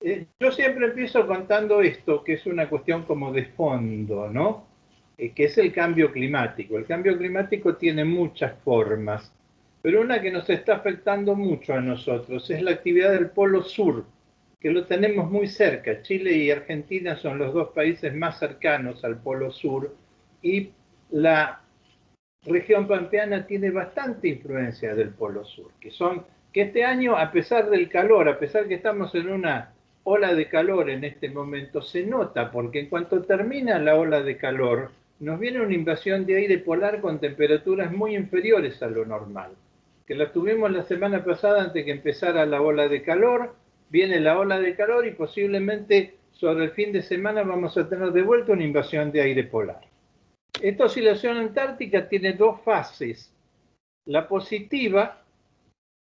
Yo siempre empiezo contando esto, que es una cuestión como de fondo, ¿no? Que es el cambio climático. El cambio climático tiene muchas formas, pero una que nos está afectando mucho a nosotros es la actividad del Polo Sur, que lo tenemos muy cerca. Chile y Argentina son los dos países más cercanos al Polo Sur y la región pampeana tiene bastante influencia del Polo Sur, que este año, a pesar del calor, a pesar que estamos en una ola de calor en este momento, se nota, porque en cuanto termina la ola de calor, nos viene una invasión de aire polar con temperaturas muy inferiores a lo normal, que la tuvimos la semana pasada antes que empezara la ola de calor, viene la ola de calor y posiblemente sobre el fin de semana vamos a tener de vuelta una invasión de aire polar. Esta oscilación antártica tiene dos fases. La positiva,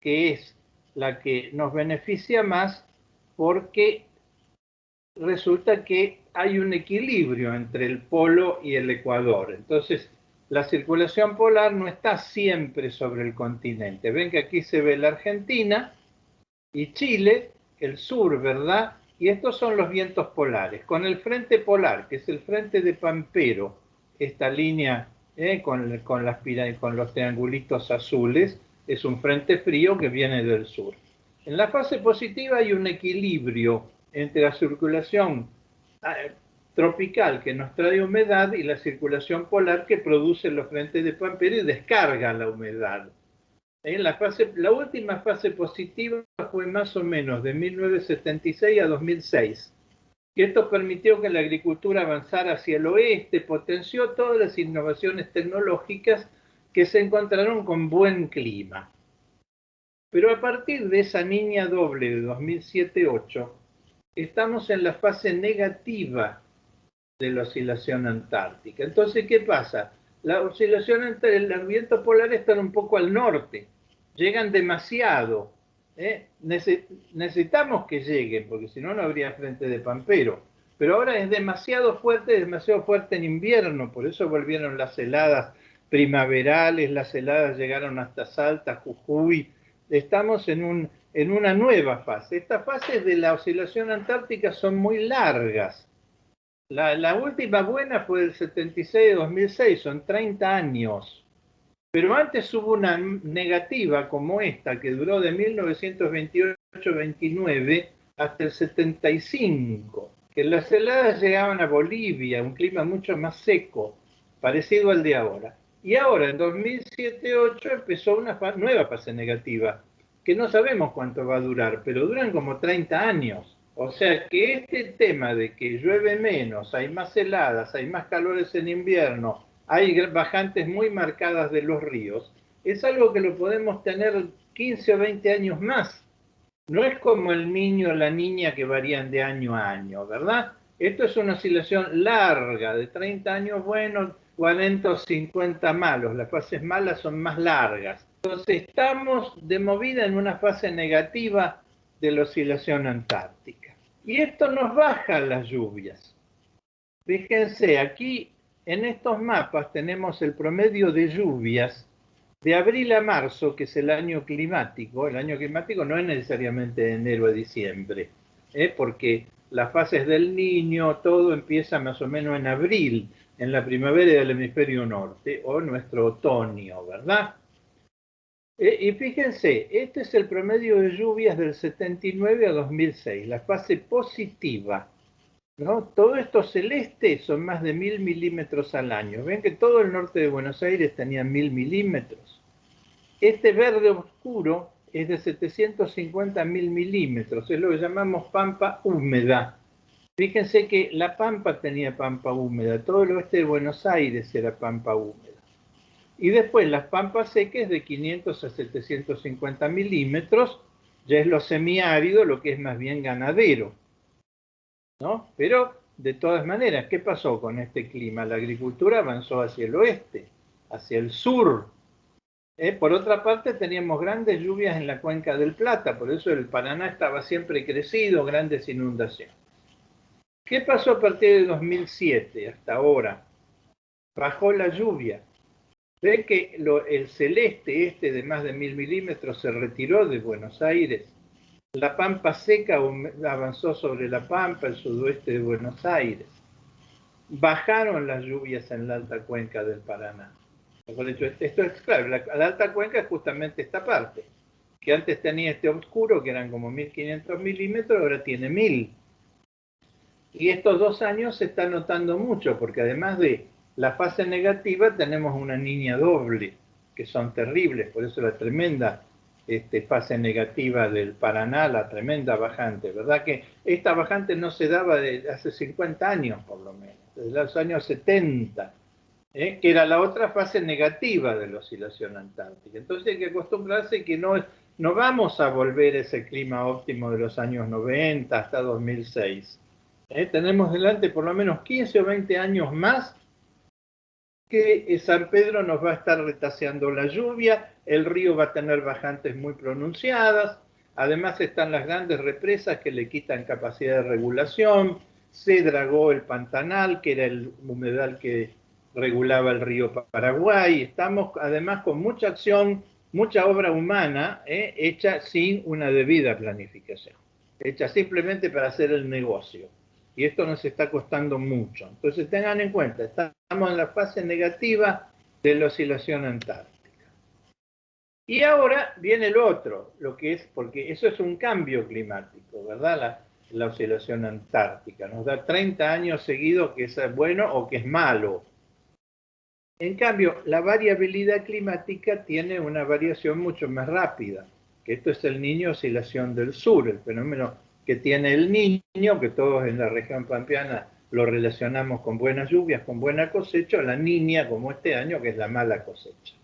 que es la que nos beneficia más porque resulta que hay un equilibrio entre el polo y el ecuador. Entonces, la circulación polar no está siempre sobre el continente. Ven que aquí se ve la Argentina y Chile, el sur, ¿verdad? Y estos son los vientos polares. Con el frente polar, que es el frente de Pampero, esta línea con los triangulitos azules, es un frente frío que viene del sur. En la fase positiva hay un equilibrio entre la circulación tropical que nos trae humedad y la circulación polar que produce los frentes de Pampero y descarga la humedad. La última fase positiva fue más o menos de 1976 a 2006. Y esto permitió que la agricultura avanzara hacia el oeste, potenció todas las innovaciones tecnológicas que se encontraron con buen clima. Pero a partir de esa niña doble de 2007-8, estamos en la fase negativa de la oscilación antártica. Entonces, ¿qué pasa? La oscilación entre los vientos polares están un poco al norte, llegan demasiado. Necesitamos que lleguen, porque si no, no habría frente de Pampero. Pero ahora es demasiado fuerte en invierno, por eso volvieron las heladas primaverales, las heladas llegaron hasta Salta, Jujuy. Estamos en una nueva fase. Estas fases de la oscilación antártica son muy largas. La última buena fue del 76-2006, son 30 años. Pero antes hubo una negativa como esta, que duró de 1928-29 hasta el 75, que las heladas llegaban a Bolivia, un clima mucho más seco, parecido al de ahora. Y ahora, en 2007-8, empezó una nueva fase negativa, que no sabemos cuánto va a durar, pero duran como 30 años. O sea que este tema de que llueve menos, hay más heladas, hay más calores en invierno, hay bajantes muy marcadas de los ríos, es algo que lo podemos tener 15 o 20 años más. No es como el niño o la niña que varían de año a año, ¿verdad? Esto es una oscilación larga, de 30 años buenos, 40 o 50 malos. Las fases malas son más largas. Entonces estamos de movida en una fase negativa de la oscilación antártica. Y esto nos baja las lluvias. Fíjense, aquí en estos mapas tenemos el promedio de lluvias de abril a marzo, que es el año climático. El año climático no es necesariamente de enero a diciembre, porque las fases del Niño, todo empieza más o menos en abril, en la primavera del hemisferio norte, o nuestro otoño, ¿verdad? Y fíjense, este es el promedio de lluvias del 79 a 2006, la fase positiva, ¿no? Todo esto celeste son más de 1000 milímetros al año. Ven que todo el norte de Buenos Aires tenía 1000 milímetros. Este verde oscuro es de 750.000 milímetros, es lo que llamamos pampa húmeda. Fíjense que la Pampa tenía pampa húmeda, todo el oeste de Buenos Aires era pampa húmeda. Y después las pampas secas de 500 a 750 milímetros, ya es lo semiárido, lo que es más bien ganadero, ¿no? Pero de todas maneras, ¿qué pasó con este clima? La agricultura avanzó hacia el oeste, hacia el sur. Por otra parte, teníamos grandes lluvias en la cuenca del Plata, por eso el Paraná estaba siempre crecido, grandes inundaciones. ¿Qué pasó a partir de 2007 hasta ahora? Bajó la lluvia. Ven que el celeste de más de 1000 milímetros se retiró de Buenos Aires. La pampa seca avanzó sobre la pampa, el sudoeste de Buenos Aires. Bajaron las lluvias en la alta cuenca del Paraná. Por hecho, esto es claro, la alta cuenca es justamente esta parte, que antes tenía este oscuro, que eran como 1500 milímetros, ahora tiene 1000. Y estos 2 años se está notando mucho, porque además de la fase negativa, tenemos una niña doble, que son terribles, por eso la tremenda fase negativa del Paraná, la tremenda bajante, ¿verdad? Que esta bajante no se daba desde hace 50 años, por lo menos, desde los años 70, que era la otra fase negativa de la oscilación antártica. Entonces hay que acostumbrarse que no vamos a volver a ese clima óptimo de los años 90 hasta 2006. Tenemos delante por lo menos 15 o 20 años más que San Pedro nos va a estar retaseando la lluvia, el río va a tener bajantes muy pronunciadas, además están las grandes represas que le quitan capacidad de regulación, se dragó el Pantanal, que era el humedal que regulaba el río Paraguay, estamos además con mucha acción, mucha obra humana, hecha sin una debida planificación, hecha simplemente para hacer el negocio. Y esto nos está costando mucho. Entonces tengan en cuenta, estamos en la fase negativa de la oscilación antártica. Y ahora viene el otro, lo que es, porque eso es un cambio climático, ¿verdad? La oscilación antártica. Nos da 30 años seguidos que es bueno o que es malo. En cambio, la variabilidad climática tiene una variación mucho más rápida, que esto es el Niño oscilación del sur, el fenómeno que tiene el Niño, que todos en la región pampeana lo relacionamos con buenas lluvias, con buena cosecha, la Niña, como este año, que es la mala cosecha.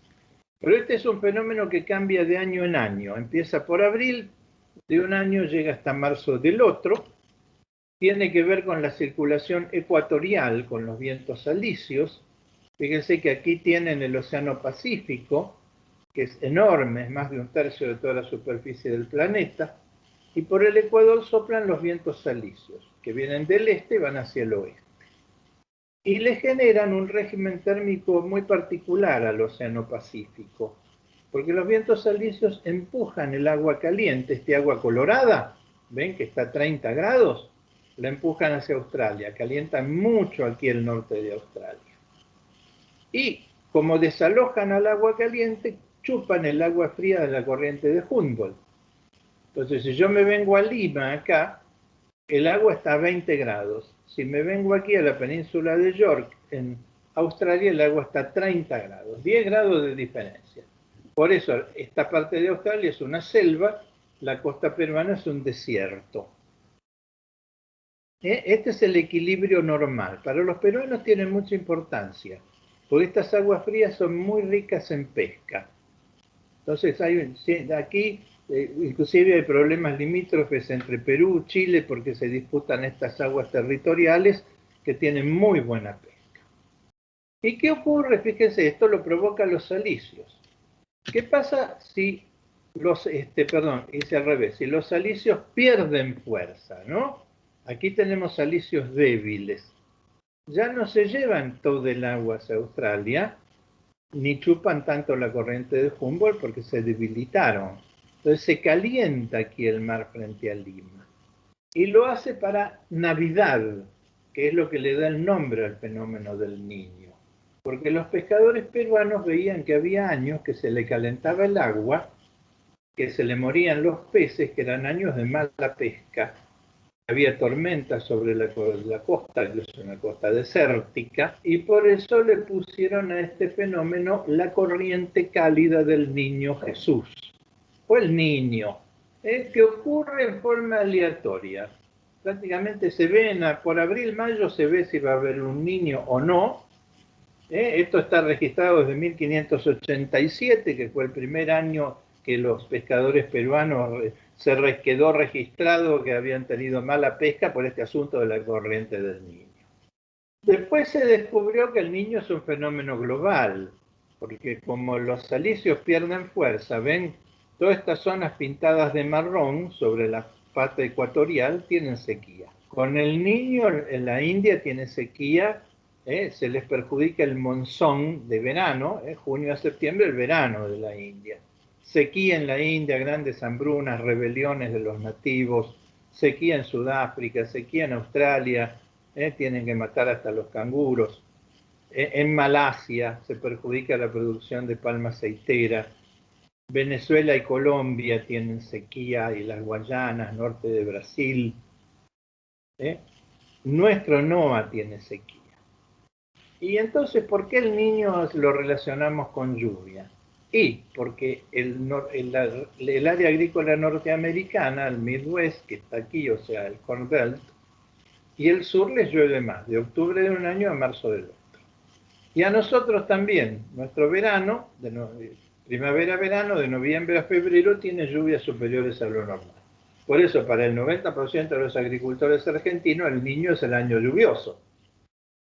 Pero este es un fenómeno que cambia de año en año, empieza por abril de un año, llega hasta marzo del otro, tiene que ver con la circulación ecuatorial, con los vientos alisios. Fíjense que aquí tienen el Océano Pacífico, que es enorme, es más de 1/3 de toda la superficie del planeta, y por el Ecuador soplan los vientos alisios, que vienen del este y van hacia el oeste. Y le generan un régimen térmico muy particular al Océano Pacífico, porque los vientos alisios empujan el agua caliente, este agua colorada, ven que está a 30 grados, la empujan hacia Australia, calientan mucho aquí el norte de Australia. Y como desalojan al agua caliente, chupan el agua fría de la corriente de Humboldt. Entonces, si yo me vengo a Lima, acá, el agua está a 20 grados. Si me vengo aquí a la península de York, en Australia, el agua está a 30 grados. 10 grados de diferencia. Por eso, esta parte de Australia es una selva, la costa peruana es un desierto. Este es el equilibrio normal. Para los peruanos tiene mucha importancia, porque estas aguas frías son muy ricas en pesca. Entonces, aquí inclusive hay problemas limítrofes entre Perú y Chile porque se disputan estas aguas territoriales que tienen muy buena pesca. ¿Y qué ocurre? Fíjense, esto lo provoca los alisios. ¿Qué pasa si hice al revés, si los alisios pierden fuerza, ¿no? Aquí tenemos alisios débiles. Ya no se llevan todo el agua hacia Australia, ni chupan tanto la corriente de Humboldt porque se debilitaron. Entonces se calienta aquí el mar frente a Lima. Y lo hace para Navidad, que es lo que le da el nombre al fenómeno del Niño. Porque los pescadores peruanos veían que había años que se le calentaba el agua, que se le morían los peces, que eran años de mala pesca. Había tormentas sobre la costa, incluso una costa desértica, y por eso le pusieron a este fenómeno la corriente cálida del Niño Jesús, o el Niño, que ocurre en forma aleatoria. Prácticamente se ve, por abril, mayo, se ve si va a haber un niño o no. Esto está registrado desde 1587, que fue el primer año que los pescadores peruanos quedó registrado que habían tenido mala pesca por este asunto de la corriente del Niño. Después se descubrió que el Niño es un fenómeno global, porque como los alisios pierden fuerza, ven, todas estas zonas pintadas de marrón sobre la parte ecuatorial tienen sequía. Con el Niño en la India tiene sequía, se les perjudica el monzón de verano, junio a septiembre, el verano de la India. sequía en la India, grandes hambrunas, rebeliones de los nativos, sequía en Sudáfrica, sequía en Australia, tienen que matar hasta los canguros. En Malasia se perjudica la producción de palma aceitera. Venezuela y Colombia tienen sequía, y las Guayanas, norte de Brasil. Nuestro NOA tiene sequía. Y entonces, ¿por qué el niño lo relacionamos con lluvia? Y porque el área agrícola norteamericana, el Midwest, que está aquí, o sea, el Corn Belt, y el sur les llueve más, de octubre de un año a marzo del otro. Y a nosotros también, nuestro verano, primavera-verano, de noviembre a febrero, tiene lluvias superiores a lo normal. Por eso, para el 90% de los agricultores argentinos, el niño es el año lluvioso.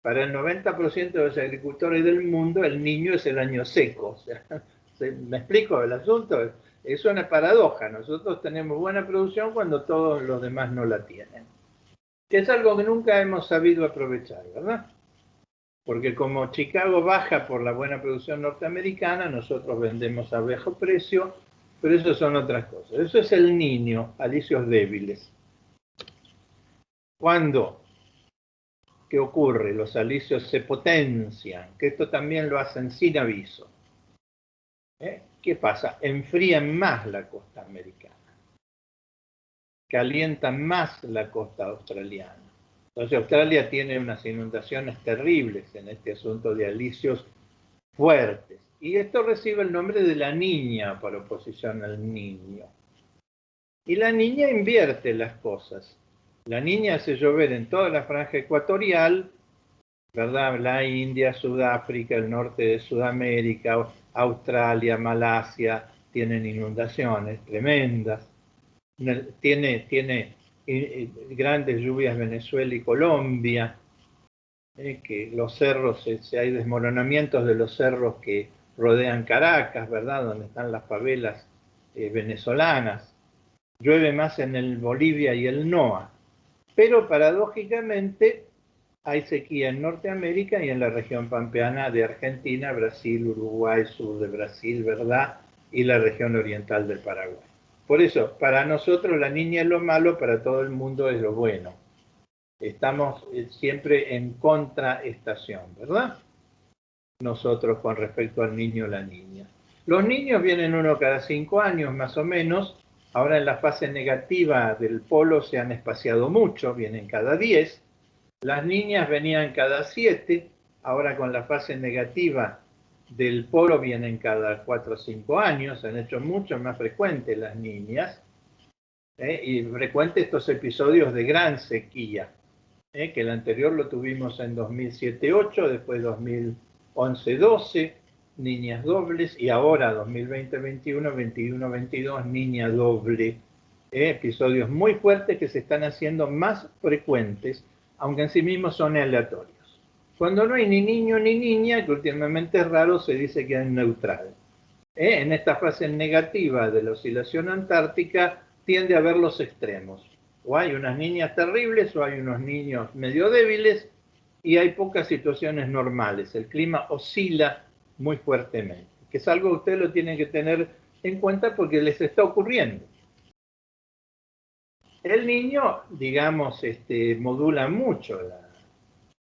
Para el 90% de los agricultores del mundo, el niño es el año seco. O sea, ¿me explico el asunto? Es una paradoja. Nosotros tenemos buena producción cuando todos los demás no la tienen. Que es algo que nunca hemos sabido aprovechar, ¿verdad? Porque como Chicago baja por la buena producción norteamericana, nosotros vendemos a bajo precio, pero eso son otras cosas. Eso es el niño, alicios débiles. Cuando, ¿qué ocurre? Los alicios se potencian, que esto también lo hacen sin aviso. ¿Qué pasa? Enfrían más la costa americana, calientan más la costa australiana. Entonces Australia tiene unas inundaciones terribles en este asunto de alicios fuertes. Y esto recibe el nombre de la niña por oposición al niño. Y la niña invierte las cosas. La niña hace llover en toda la franja ecuatorial, ¿verdad? La India, Sudáfrica, el norte de Sudamérica, Australia, Malasia, tienen inundaciones tremendas. Tiene grandes lluvias Venezuela y Colombia, que los cerros, hay desmoronamientos de los cerros que rodean Caracas, ¿verdad? Donde están las favelas venezolanas. Llueve más en el Bolivia y el NOA. Pero paradójicamente hay sequía en Norteamérica y en la región pampeana de Argentina, Brasil, Uruguay, sur de Brasil, ¿verdad? Y la región oriental del Paraguay. Por eso, para nosotros la niña es lo malo, para todo el mundo es lo bueno. Estamos siempre en contraestación, ¿verdad? Nosotros con respecto al niño o la niña. Los niños vienen uno cada 5 años, más o menos. Ahora en la fase negativa del polo se han espaciado mucho, vienen cada 10. Las niñas venían cada 7, ahora con la fase negativa del polo vienen cada 4 o 5 años, se han hecho mucho más frecuentes las niñas, y frecuentes estos episodios de gran sequía, que el anterior lo tuvimos en 2007-8, después 2011-12, niñas dobles, y ahora 2020-21, 21-22, niña doble. Episodios muy fuertes que se están haciendo más frecuentes, aunque en sí mismos son aleatorios. Cuando no hay ni niño ni niña, que últimamente es raro, se dice que hay neutral. En esta fase negativa de la oscilación antártica tiende a haber los extremos. O hay unas niñas terribles o hay unos niños medio débiles y hay pocas situaciones normales. El clima oscila muy fuertemente, que es algo que ustedes lo tienen que tener en cuenta porque les está ocurriendo. El niño, digamos, modula mucho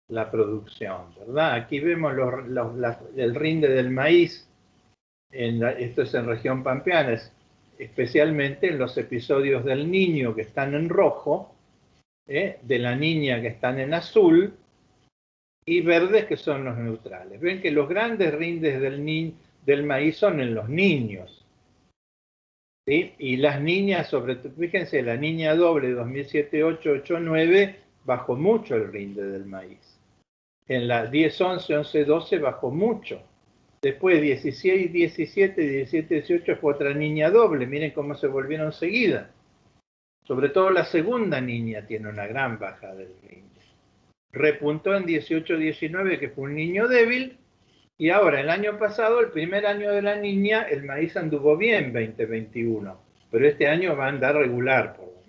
la producción, ¿verdad? Aquí vemos el rinde del maíz, esto es en región pampeana, especialmente en los episodios del niño que están en rojo, de la niña que están en azul, y verdes que son los neutrales. Ven que los grandes rindes del maíz son en los niños. ¿Sí? Y las niñas, fíjense, la niña doble 2007-8, 8-9 bajó mucho el rinde del maíz. En la 10-11, 11-12 bajó mucho. Después 16-17, 17-18 fue otra niña doble. Miren cómo se volvieron seguidas. Sobre todo la segunda niña tiene una gran baja del rinde. Repuntó en 18-19, que fue un niño débil. Y ahora, el año pasado, el primer año de la niña, el maíz anduvo bien 2021, pero este año va a andar regular, por lo menos.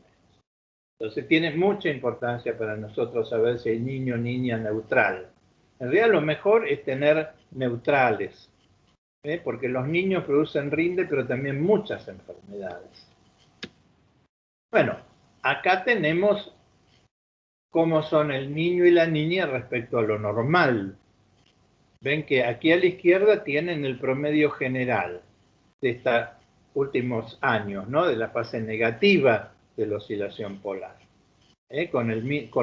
Entonces tiene mucha importancia para nosotros saber si hay niño o niña neutral. En realidad lo mejor es tener neutrales. porque los niños producen rinde, pero también muchas enfermedades. Bueno, acá tenemos cómo son el niño y la niña respecto a lo normal. Ven que aquí a la izquierda tienen el promedio general de estos últimos años, ¿no? De la fase negativa de la oscilación polar. Con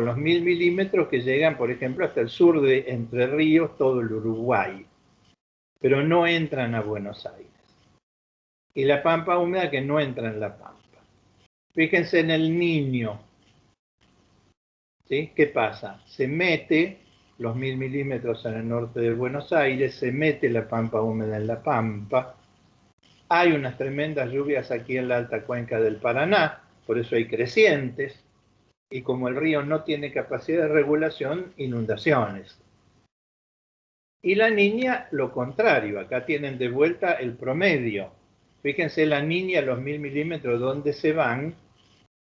los 1000 milímetros que llegan, por ejemplo, hasta el sur de Entre Ríos, todo el Uruguay, pero no entran a Buenos Aires. Y la pampa húmeda que no entra en la pampa. Fíjense en el Niño. ¿Sí? ¿Qué pasa? Se mete los 1000 milímetros en el norte de Buenos Aires, se mete la pampa húmeda en la pampa. Hay unas tremendas lluvias aquí en la alta cuenca del Paraná, por eso hay crecientes. Y como el río no tiene capacidad de regulación, inundaciones. Y la Niña, lo contrario, acá tienen de vuelta el promedio. Fíjense la Niña, los 1000 milímetros, ¿dónde se van?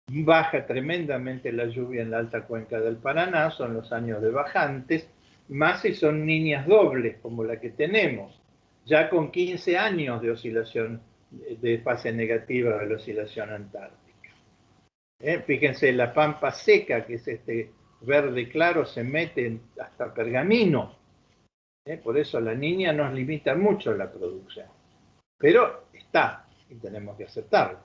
Baja tremendamente la lluvia en la alta cuenca del Paraná, son los años de bajantes, más si son niñas dobles, como la que tenemos, ya con 15 años de oscilación, de fase negativa de la oscilación antártica. Fíjense, la pampa seca, que es este verde claro, se mete hasta Pergamino. Por eso la Niña nos limita mucho la producción. Pero está, y tenemos que aceptarlo.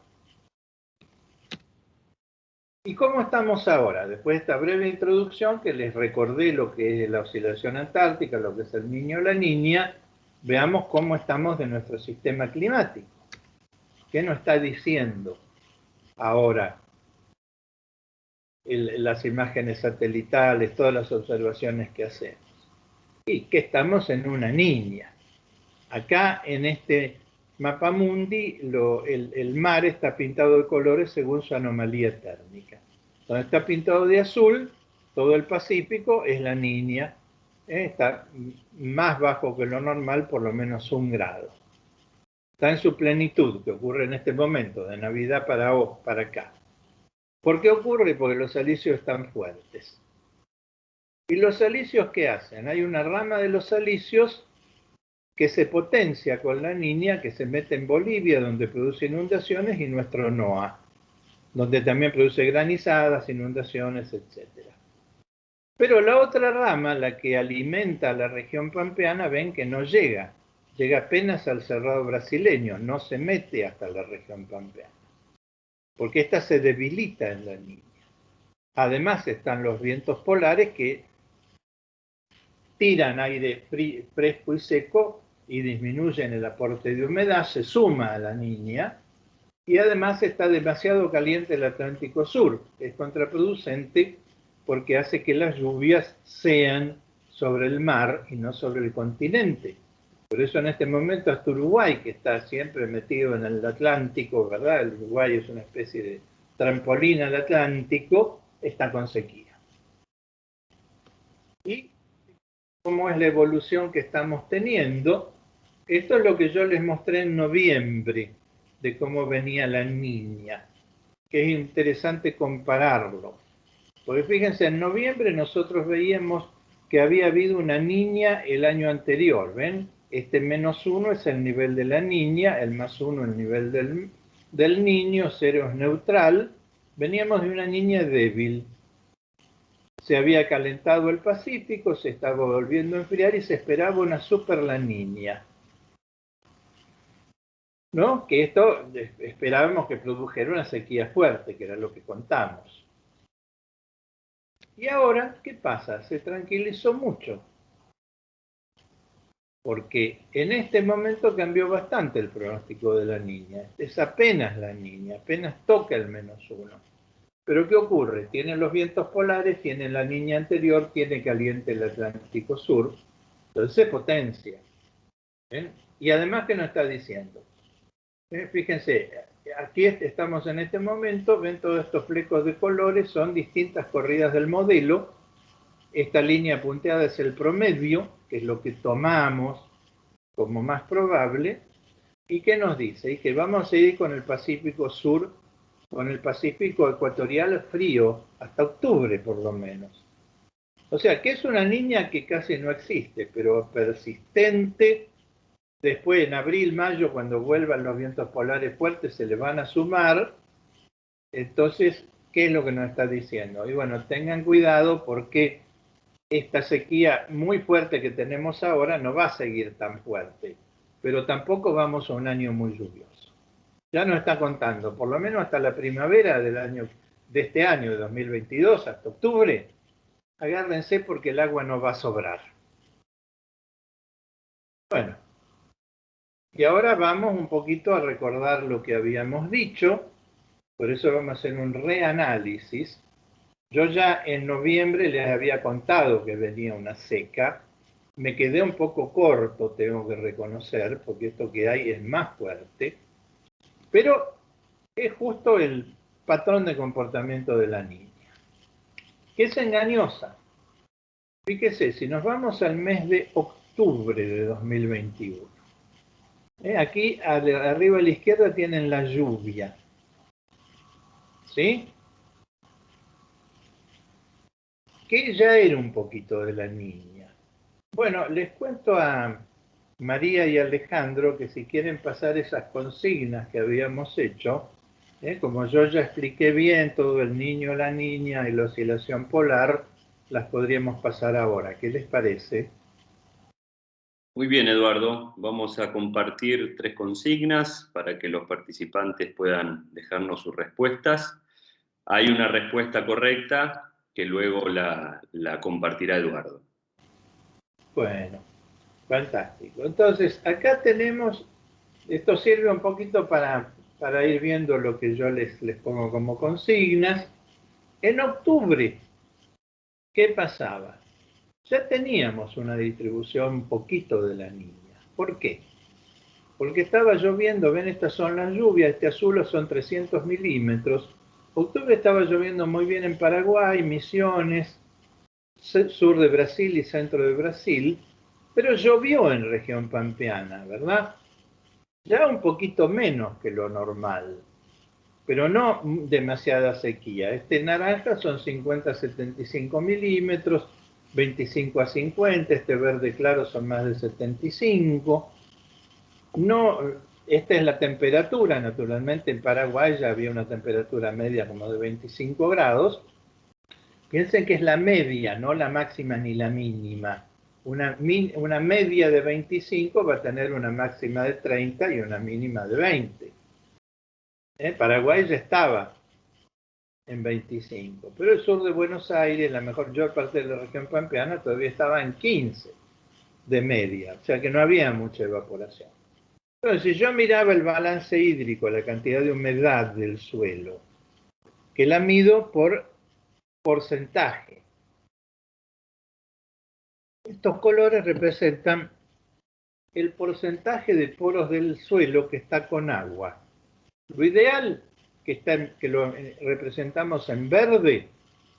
¿Y cómo estamos ahora? Después de esta breve introducción, que les recordé lo que es la oscilación antártica, lo que es el Niño o la Niña, veamos cómo estamos de nuestro sistema climático. ¿Qué nos está diciendo ahora las imágenes satelitales, todas las observaciones que hacemos? Y que estamos en una niña. Acá en este mapamundi el mar está pintado de colores según su anomalía térmica. Donde está pintado de azul, todo el Pacífico es la Niña, está más bajo que lo normal, por lo menos 1 grado. Está en su plenitud, que ocurre en este momento, de Navidad para acá. ¿Por qué ocurre? Porque los alisios están fuertes. ¿Y los alisios qué hacen? Hay una rama de los alisios que se potencia con la Niña, que se mete en Bolivia, donde produce inundaciones, y nuestro NOA, donde también produce granizadas, inundaciones, etc. Pero la otra rama, la que alimenta a la región pampeana, ven que no llega apenas al cerrado brasileño, no se mete hasta la región pampeana, porque esta se debilita en la Niña. Además están los vientos polares que tiran aire fresco y seco y disminuyen el aporte de humedad, se suma a la Niña, y además está demasiado caliente el Atlántico Sur. Es contraproducente porque hace que las lluvias sean sobre el mar y no sobre el continente. Por eso en este momento hasta Uruguay, que está siempre metido en el Atlántico, ¿verdad? El Uruguay es una especie de trampolín al Atlántico, está con sequía. Y cómo es la evolución que estamos teniendo, esto es lo que yo les mostré en noviembre, de cómo venía la Niña, que es interesante compararlo. Porque fíjense, en noviembre nosotros veíamos que había habido una Niña el año anterior, ¿ven? Este -1 es el nivel de la Niña, el +1 el nivel del Niño, 0 es neutral. Veníamos de una Niña débil. Se había calentado el Pacífico, se estaba volviendo a enfriar y se esperaba una super la Niña, ¿no? Que esto esperábamos que produjera una sequía fuerte, que era lo que contamos. Y ahora, ¿qué pasa? Se tranquilizó mucho, porque en este momento cambió bastante el pronóstico de la Niña. Es apenas la Niña, apenas toca el -1. Pero ¿qué ocurre? Tiene los vientos polares, tiene la Niña anterior, tiene caliente el Atlántico Sur, entonces se potencia. ¿Ven? Y además, ¿qué nos está diciendo? Fíjense, aquí estamos en este momento, ven todos estos flecos de colores, son distintas corridas del modelo. Esta línea punteada es el promedio, que es lo que tomamos como más probable. ¿Y qué nos dice? Y que vamos a ir con el Pacífico Sur, con el Pacífico ecuatorial frío, hasta octubre por lo menos. O sea, que es una Niña que casi no existe, pero persistente, Después, en abril, mayo, cuando vuelvan los vientos polares fuertes, se le van a sumar. Entonces, ¿qué es lo que nos está diciendo? Y bueno, tengan cuidado porque esta sequía muy fuerte que tenemos ahora no va a seguir tan fuerte, pero tampoco vamos a un año muy lluvioso. Ya nos está contando, por lo menos hasta la primavera de este año, de 2022, hasta octubre, agárrense porque el agua no va a sobrar. Bueno, y ahora vamos un poquito a recordar lo que habíamos dicho, por eso vamos a hacer un reanálisis. Yo ya en noviembre les había contado que venía una seca. Me quedé un poco corto, tengo que reconocer, porque esto que hay es más fuerte. Pero es justo el patrón de comportamiento de la niña, que es engañosa. Fíjese, si nos vamos al mes de octubre de 2021, aquí arriba a la izquierda tienen la lluvia, ¿sí? Que ya era un poquito de la niña. Bueno, les cuento a María y Alejandro que si quieren pasar esas consignas que habíamos hecho, como yo ya expliqué bien todo el niño, la niña y la oscilación polar, las podríamos pasar ahora. ¿Qué les parece? Muy bien, Eduardo. Vamos a compartir 3 consignas para que los participantes puedan dejarnos sus respuestas. Hay una respuesta correcta que luego la compartirá Eduardo. Bueno, fantástico. Entonces, acá tenemos, esto sirve un poquito para ir viendo lo que yo les pongo como consignas. En octubre, ¿qué pasaba? Ya teníamos una distribución un poquito de la niña. ¿Por qué? Porque estaba lloviendo, ven, estas son las lluvias, este azul son 300 milímetros. Octubre estaba lloviendo muy bien en Paraguay, Misiones, sur de Brasil y centro de Brasil, pero llovió en región pampeana, ¿verdad? Ya un poquito menos que lo normal, pero no demasiada sequía. Este naranja son 50 a 75 milímetros, 25 a 50, este verde claro son más de 75. No, esta es la temperatura, naturalmente en Paraguay ya había una temperatura media como de 25 grados. Piensen que es la media, no la máxima ni la mínima. Una media de 25 va a tener una máxima de 30 y una mínima de 20. Paraguay ya estaba en 25, pero el sur de Buenos Aires, la mayor parte de la región pampeana, todavía estaba en 15 de media, o sea que no había mucha evaporación. Entonces, si yo miraba el balance hídrico, la cantidad de humedad del suelo, que la mido por porcentaje. Estos colores representan el porcentaje de poros del suelo que está con agua. Lo ideal, que lo representamos en verde,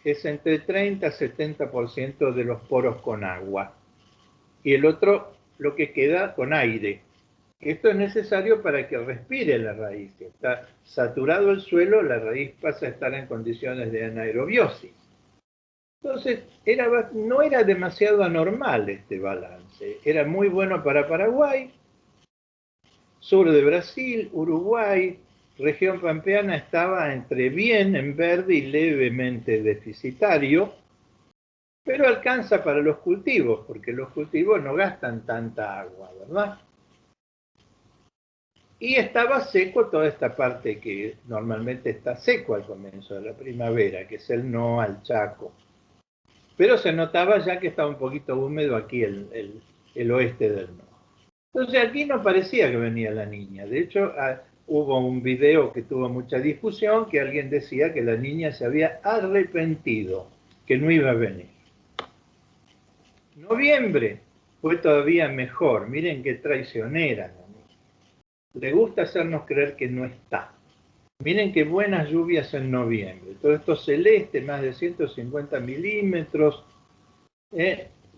es entre 30 y 70% de los poros con agua. Y el otro, lo que queda con aire. Esto es necesario para que respire la raíz. Si está saturado el suelo, la raíz pasa a estar en condiciones de anaerobiosis. Entonces, no era demasiado anormal este balance. Era muy bueno para Paraguay, sur de Brasil, Uruguay, región pampeana estaba entre bien en verde y levemente deficitario, pero alcanza para los cultivos, porque los cultivos no gastan tanta agua, ¿verdad? Y estaba seco toda esta parte que normalmente está seco al comienzo de la primavera, que es el NOA, el Chaco. Pero se notaba ya que estaba un poquito húmedo aquí el oeste del NOA. Entonces aquí no parecía que venía la niña. De hecho, hubo un video que tuvo mucha difusión que alguien decía que la niña se había arrepentido, que no iba a venir. Noviembre fue todavía mejor. Miren qué traicionera. Le gusta hacernos creer que no está. Miren qué buenas lluvias en noviembre. Todo esto celeste, más de 150 milímetros.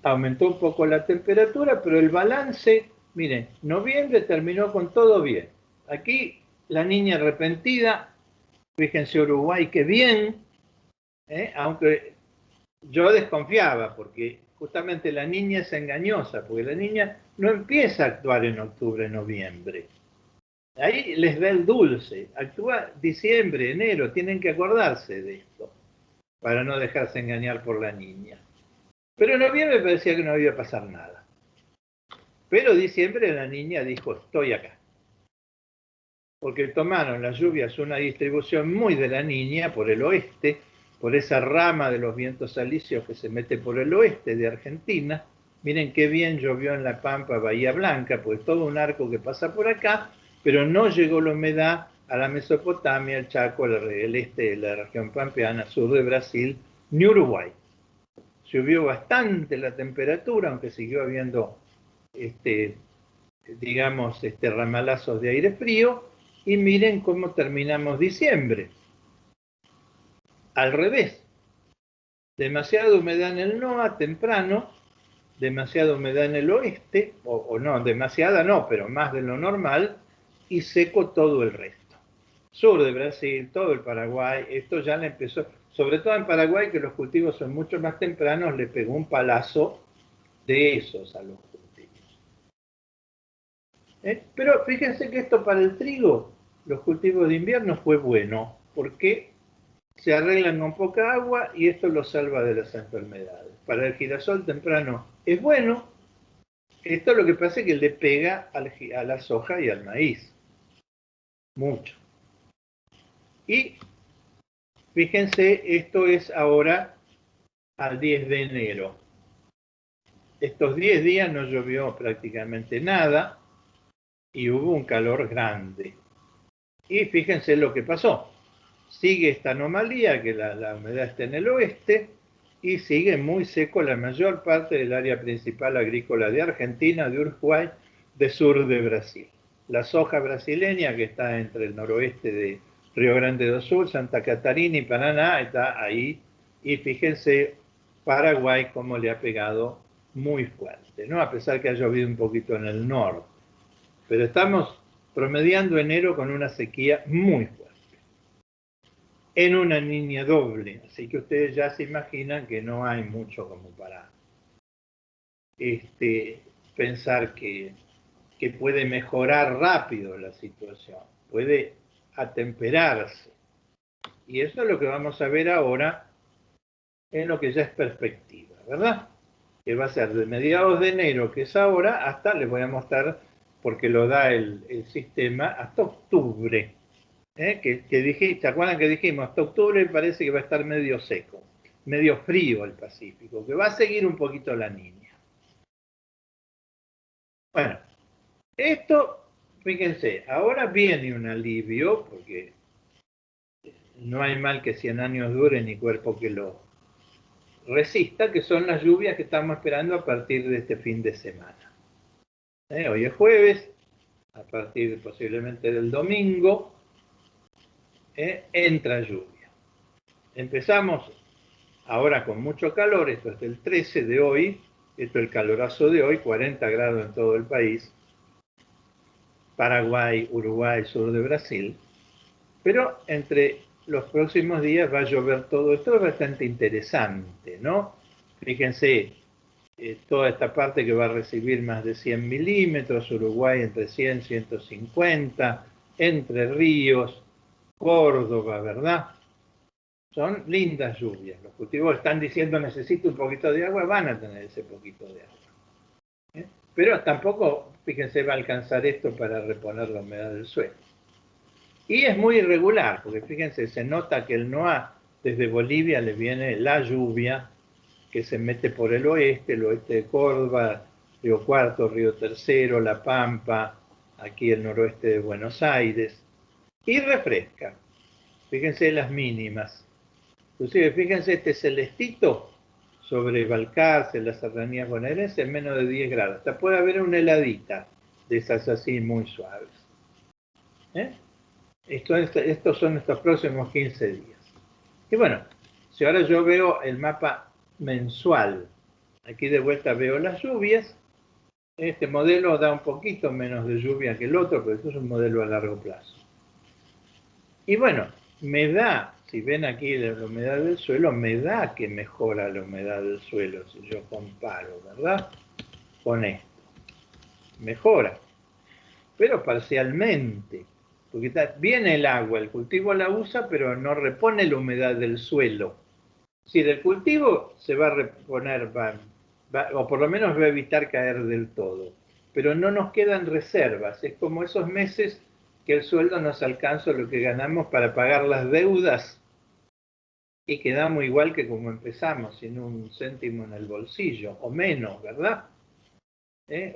Aumentó un poco la temperatura, pero el balance, miren, noviembre terminó con todo bien. Aquí la niña arrepentida, fíjense Uruguay, qué bien, aunque yo desconfiaba, porque justamente la niña es engañosa, porque la niña no empieza a actuar en octubre, noviembre. Ahí les da el dulce, actúa diciembre, enero, tienen que acordarse de esto, para no dejarse engañar por la niña. Pero en noviembre parecía que no iba a pasar nada. Pero diciembre la niña dijo, estoy acá. Porque tomaron las lluvias una distribución muy de la niña por el oeste, por esa rama de los vientos alisios que se mete por el oeste de Argentina. Miren qué bien llovió en La Pampa, Bahía Blanca, pues todo un arco que pasa por acá, pero no llegó la humedad a la Mesopotamia, el Chaco, el este de la región pampeana, sur de Brasil, ni Uruguay. Subió bastante la temperatura, aunque siguió habiendo, digamos, ramalazos de aire frío, y miren cómo terminamos diciembre. Al revés. Demasiada humedad en el NOA temprano, demasiada humedad en el oeste, o no, demasiada no, pero más de lo normal, y seco todo el resto. Sur de Brasil, todo el Paraguay, esto ya le empezó, sobre todo en Paraguay, que los cultivos son mucho más tempranos, le pegó un palazo de esos a los cultivos. Pero fíjense que esto para el trigo, los cultivos de invierno fue bueno, porque se arreglan con poca agua y esto los salva de las enfermedades. Para el girasol temprano es bueno, esto lo que pasa es que le pega a la soja y al maíz, mucho. Y fíjense, esto es ahora al 10 de enero. Estos 10 días no llovió prácticamente nada y hubo un calor grande. Y fíjense lo que pasó. Sigue esta anomalía, que la humedad está en el oeste, y sigue muy seco la mayor parte del área principal agrícola de Argentina, de Uruguay, de sur de Brasil. La soja brasileña, que está entre el noroeste de Río Grande do Sul, Santa Catarina y Paraná, está ahí. Y fíjense Paraguay cómo le ha pegado muy fuerte, ¿no? A pesar que ha llovido un poquito en el norte. Pero estamos promediando enero con una sequía muy fuerte. En una niña doble, así que ustedes ya se imaginan que no hay mucho como para pensar que puede mejorar rápido la situación, puede atemperarse. Y eso es lo que vamos a ver ahora en lo que ya es perspectiva, ¿verdad? Que va a ser de mediados de enero, que es ahora, hasta, les voy a mostrar, porque lo da el sistema, hasta octubre. ¿Se acuerdan que dijimos? Hasta octubre parece que va a estar medio seco, medio frío el Pacífico, que va a seguir un poquito la niña. Bueno, esto, fíjense, ahora viene un alivio, porque no hay mal que 100 años dure ni cuerpo que lo resista, que son las lluvias que estamos esperando a partir de este fin de semana. Hoy es jueves, a partir posiblemente del domingo, entra lluvia. Empezamos ahora con mucho calor, esto es del 13 de hoy, esto es el calorazo de hoy, 40 grados en todo el país, Paraguay, Uruguay, sur de Brasil, pero entre los próximos días va a llover todo esto, es bastante interesante, ¿no? Fíjense, toda esta parte que va a recibir más de 100 milímetros, Uruguay entre 100 y 150, Entre Ríos, Córdoba, ¿verdad? Son lindas lluvias. Los cultivos están diciendo necesito un poquito de agua, van a tener ese poquito de agua. Pero tampoco, fíjense, va a alcanzar esto para reponer la humedad del suelo. Y es muy irregular, porque fíjense, se nota que el NOA desde Bolivia le viene la lluvia que se mete por el oeste de Córdoba, Río Cuarto, Río Tercero, La Pampa, aquí el noroeste de Buenos Aires, y refresca. Fíjense las mínimas. Inclusive, fíjense este celestito sobre Balcarce, las serranías bonaerenses, en menos de 10 grados. Hasta puede haber una heladita de esas así muy suaves. Estos son estos próximos 15 días. Y bueno, si ahora yo veo el mapa mensual, aquí de vuelta veo las lluvias, este modelo da un poquito menos de lluvia que el otro, pero esto es un modelo a largo plazo. Y bueno, me da, si ven aquí la humedad del suelo, me da que mejora la humedad del suelo, si yo comparo, ¿verdad? Con esto. Mejora, pero parcialmente, porque viene el agua, el cultivo la usa, pero no repone la humedad del suelo. Si del cultivo se va a reponer, o por lo menos va a evitar caer del todo, pero no nos quedan reservas. Es como esos meses que el sueldo nos alcanza lo que ganamos para pagar las deudas y quedamos igual que como empezamos, sin un céntimo en el bolsillo, o menos, ¿verdad?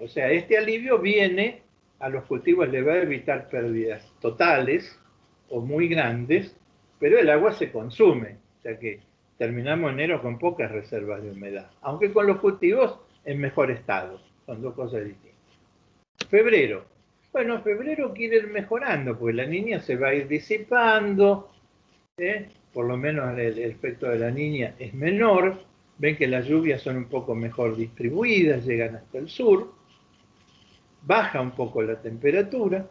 O sea, este alivio viene, a los cultivos le va a evitar pérdidas totales o muy grandes, pero el agua se consume, o sea que terminamos enero con pocas reservas de humedad, aunque con los cultivos en mejor estado, son dos cosas distintas. Febrero. Bueno, febrero quiere ir mejorando, porque la niña se va a ir disipando, por lo menos el efecto de la niña es menor, ven que las lluvias son un poco mejor distribuidas, llegan hasta el sur, baja un poco la temperatura,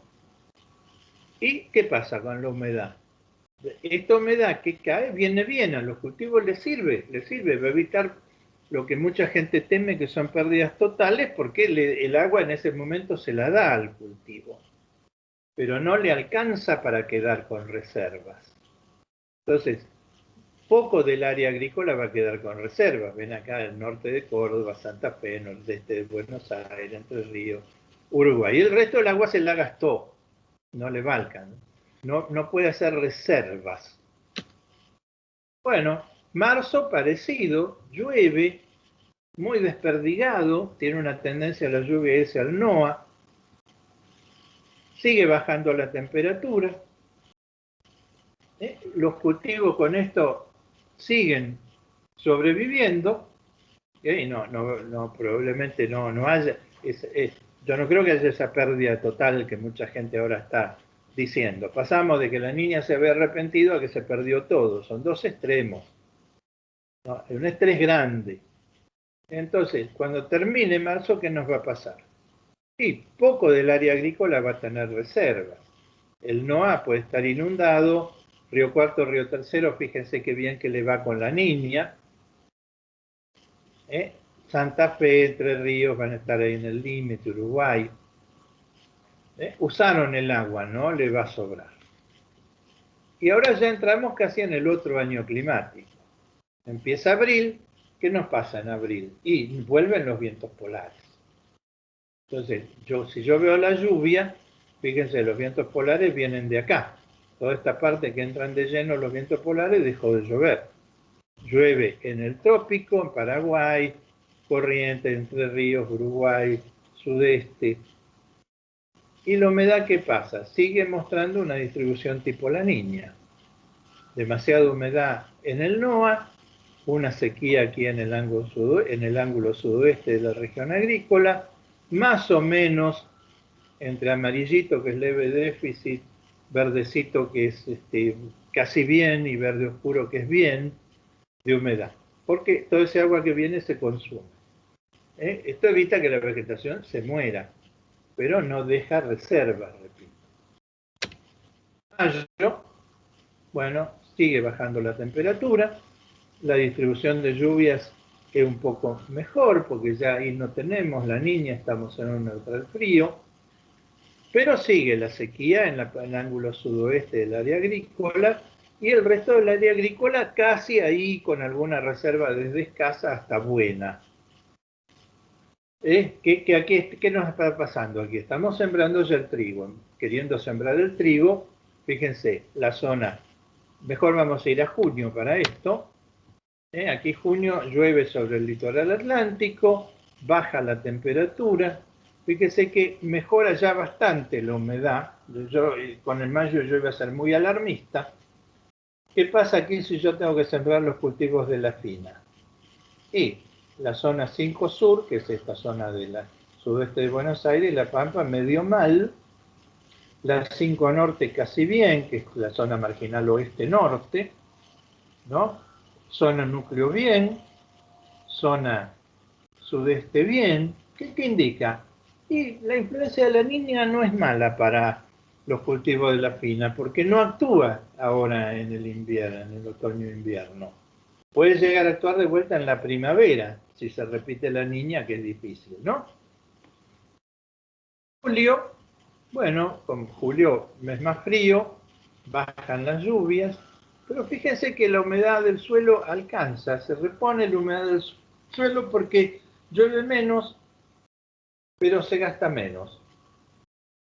¿y qué pasa con la humedad? Esta humedad que cae viene bien, a los cultivos les sirve, va a evitar lo que mucha gente teme que son pérdidas totales, porque el agua en ese momento se la da al cultivo, pero no le alcanza para quedar con reservas. Entonces, poco del área agrícola va a quedar con reservas. Ven acá el norte de Córdoba, Santa Fe, nordeste de Buenos Aires, Entre Ríos, Uruguay. Y el resto del agua se la gastó, no le va a alcanzar. No puede hacer reservas. Bueno, marzo parecido, llueve, muy desperdigado, tiene una tendencia a la lluvia ese al NOA, sigue bajando la temperatura. Los cultivos con esto siguen sobreviviendo, y probablemente no haya, yo no creo que haya esa pérdida total que mucha gente ahora está diciendo. Pasamos de que la niña se había arrepentido a que se perdió todo, son dos extremos, ¿no? Un estrés grande. Entonces, cuando termine marzo, ¿qué nos va a pasar? Y poco del área agrícola va a tener reservas. El NOA puede estar inundado, Río Cuarto, Río Tercero, fíjense qué bien que le va con la niña. Santa Fe, Entre Ríos van a estar ahí en el límite, Uruguay. Usaron el agua, ¿no? Le va a sobrar. Y ahora ya entramos casi en el otro año climático. Empieza abril, ¿qué nos pasa en abril? Y vuelven los vientos polares. Entonces, si yo veo la lluvia, fíjense, los vientos polares vienen de acá. Toda esta parte que entran de lleno los vientos polares dejó de llover. Llueve en el trópico, en Paraguay, Corrientes, Entre Ríos, Uruguay, sudeste. ¿Y la humedad qué pasa? Sigue mostrando una distribución tipo la Niña. Demasiada humedad en el NOA, una sequía aquí en el ángulo sudoeste de la región agrícola, más o menos entre amarillito, que es leve déficit, verdecito, que es casi bien, y verde oscuro, que es bien, de humedad. Porque todo ese agua que viene se consume. Esto evita que la vegetación se muera, pero no deja reservas, repito. Mayo, bueno, sigue bajando la temperatura, la distribución de lluvias es un poco mejor, porque ya ahí no tenemos la Niña, estamos en un neutral frío, pero sigue la sequía en el ángulo sudoeste del área agrícola, y el resto del área agrícola casi ahí con alguna reserva desde escasa hasta buena. ¿Qué nos está pasando aquí? Estamos sembrando ya el trigo, queriendo sembrar el trigo. Fíjense, la zona, mejor vamos a ir a junio para esto. Aquí junio llueve sobre el litoral atlántico, baja la temperatura. Fíjense que mejora ya bastante la humedad. Con el mayo yo iba a ser muy alarmista. ¿Qué pasa aquí si yo tengo que sembrar los cultivos de la fina? Y la zona 5 sur, que es esta zona de la sudeste de Buenos Aires, y la Pampa medio mal, la 5 norte casi bien, que es la zona marginal oeste-norte, ¿no? Zona núcleo bien, zona sudeste bien. ¿Qué indica? Y la influencia de la Niña no es mala para los cultivos de la pina, porque no actúa ahora en el invierno, en el otoño-invierno. Puede llegar a actuar de vuelta en la primavera, si se repite la niña, que es difícil, ¿no? Julio, bueno, con julio, mes más frío, bajan las lluvias, pero fíjense que la humedad del suelo alcanza, se repone la humedad del suelo porque llueve menos, pero se gasta menos.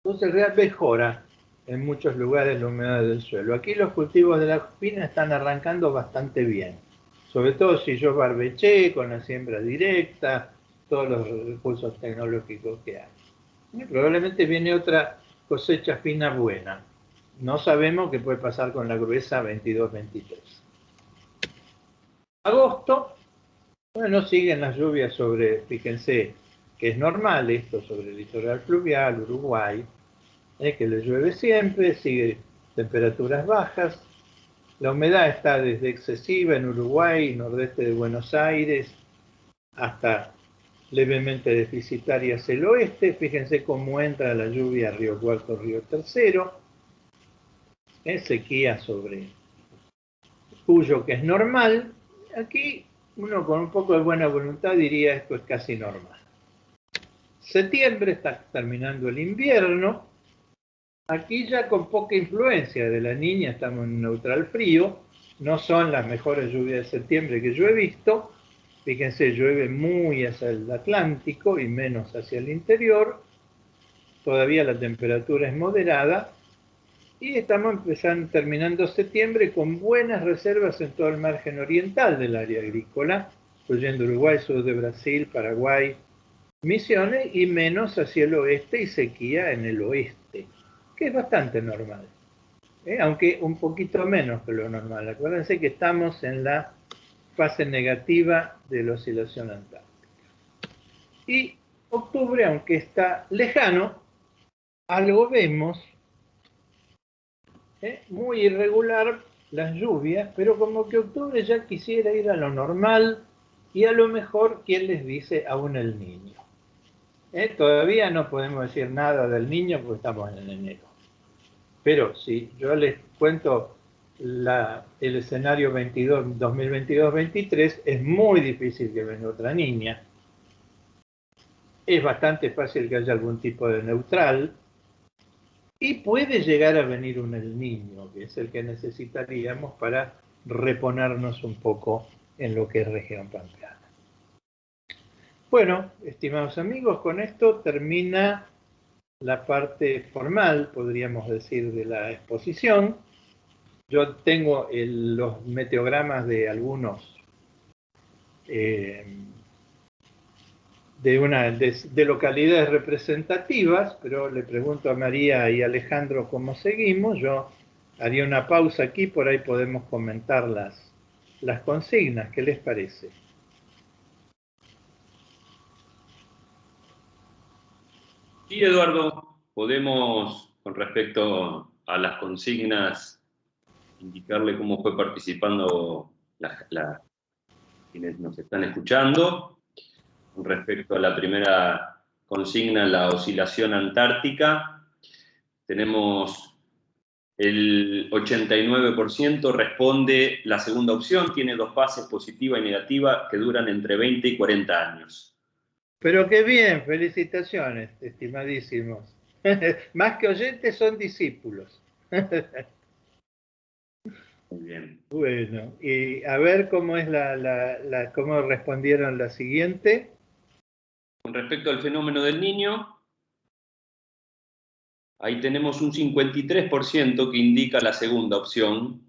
Entonces realmente mejora en muchos lugares la humedad del suelo. Aquí los cultivos de la pina están arrancando bastante bien, sobre todo si yo barbeché con la siembra directa, todos los recursos tecnológicos que hay. Y probablemente viene otra cosecha fina buena. No sabemos qué puede pasar con la gruesa 22-23. Agosto, bueno, siguen las lluvias sobre, fíjense, que es normal esto sobre el litoral fluvial, Uruguay, que le llueve siempre, sigue temperaturas bajas. La humedad está desde excesiva en Uruguay, nordeste de Buenos Aires, hasta levemente deficitaria hacia el oeste. Fíjense cómo entra la lluvia a Río Cuarto, Río Tercero. Sequía sobre Cuyo, que es normal. Aquí uno con un poco de buena voluntad diría esto es casi normal. Septiembre está terminando el invierno. Aquí ya con poca influencia de la niña, estamos en neutral frío, no son las mejores lluvias de septiembre que yo he visto. Fíjense, llueve muy hacia el Atlántico y menos hacia el interior. Todavía la temperatura es moderada y estamos terminando septiembre con buenas reservas en todo el margen oriental del área agrícola, incluyendo Uruguay, sur de Brasil, Paraguay, Misiones, y menos hacia el oeste y sequía en el oeste, que es bastante normal, aunque un poquito menos que lo normal. Acuérdense que estamos en la fase negativa de la oscilación antártica. Y octubre, aunque está lejano, algo vemos, muy irregular las lluvias, pero como que octubre ya quisiera ir a lo normal y a lo mejor, ¿quién les dice? Aún el niño. Todavía no podemos decir nada del niño porque estamos en enero. Pero si yo les cuento el escenario 2022-23, es muy difícil que venga otra niña. Es bastante fácil que haya algún tipo de neutral. Y puede llegar a venir un El Niño, que es el que necesitaríamos para reponernos un poco en lo que es región pampeana. Bueno, estimados amigos, con esto termina la parte formal, podríamos decir, de la exposición. Yo tengo los meteogramas de algunos de localidades representativas, pero le pregunto a María y Alejandro cómo seguimos. Yo haría una pausa aquí, por ahí podemos comentar las consignas. ¿Qué les parece? Sí, Eduardo, podemos, con respecto a las consignas, indicarle cómo fue participando quienes nos están escuchando. Con respecto a la primera consigna, la oscilación antártica, tenemos el 89% responde la segunda opción, tiene dos fases, positiva y negativa, que duran entre 20 y 40 años. Pero qué bien, felicitaciones, estimadísimos. Más que oyentes son discípulos. Muy bien. Bueno, y a ver cómo es cómo respondieron la siguiente. Con respecto al fenómeno del Niño, ahí tenemos un 53% que indica la segunda opción.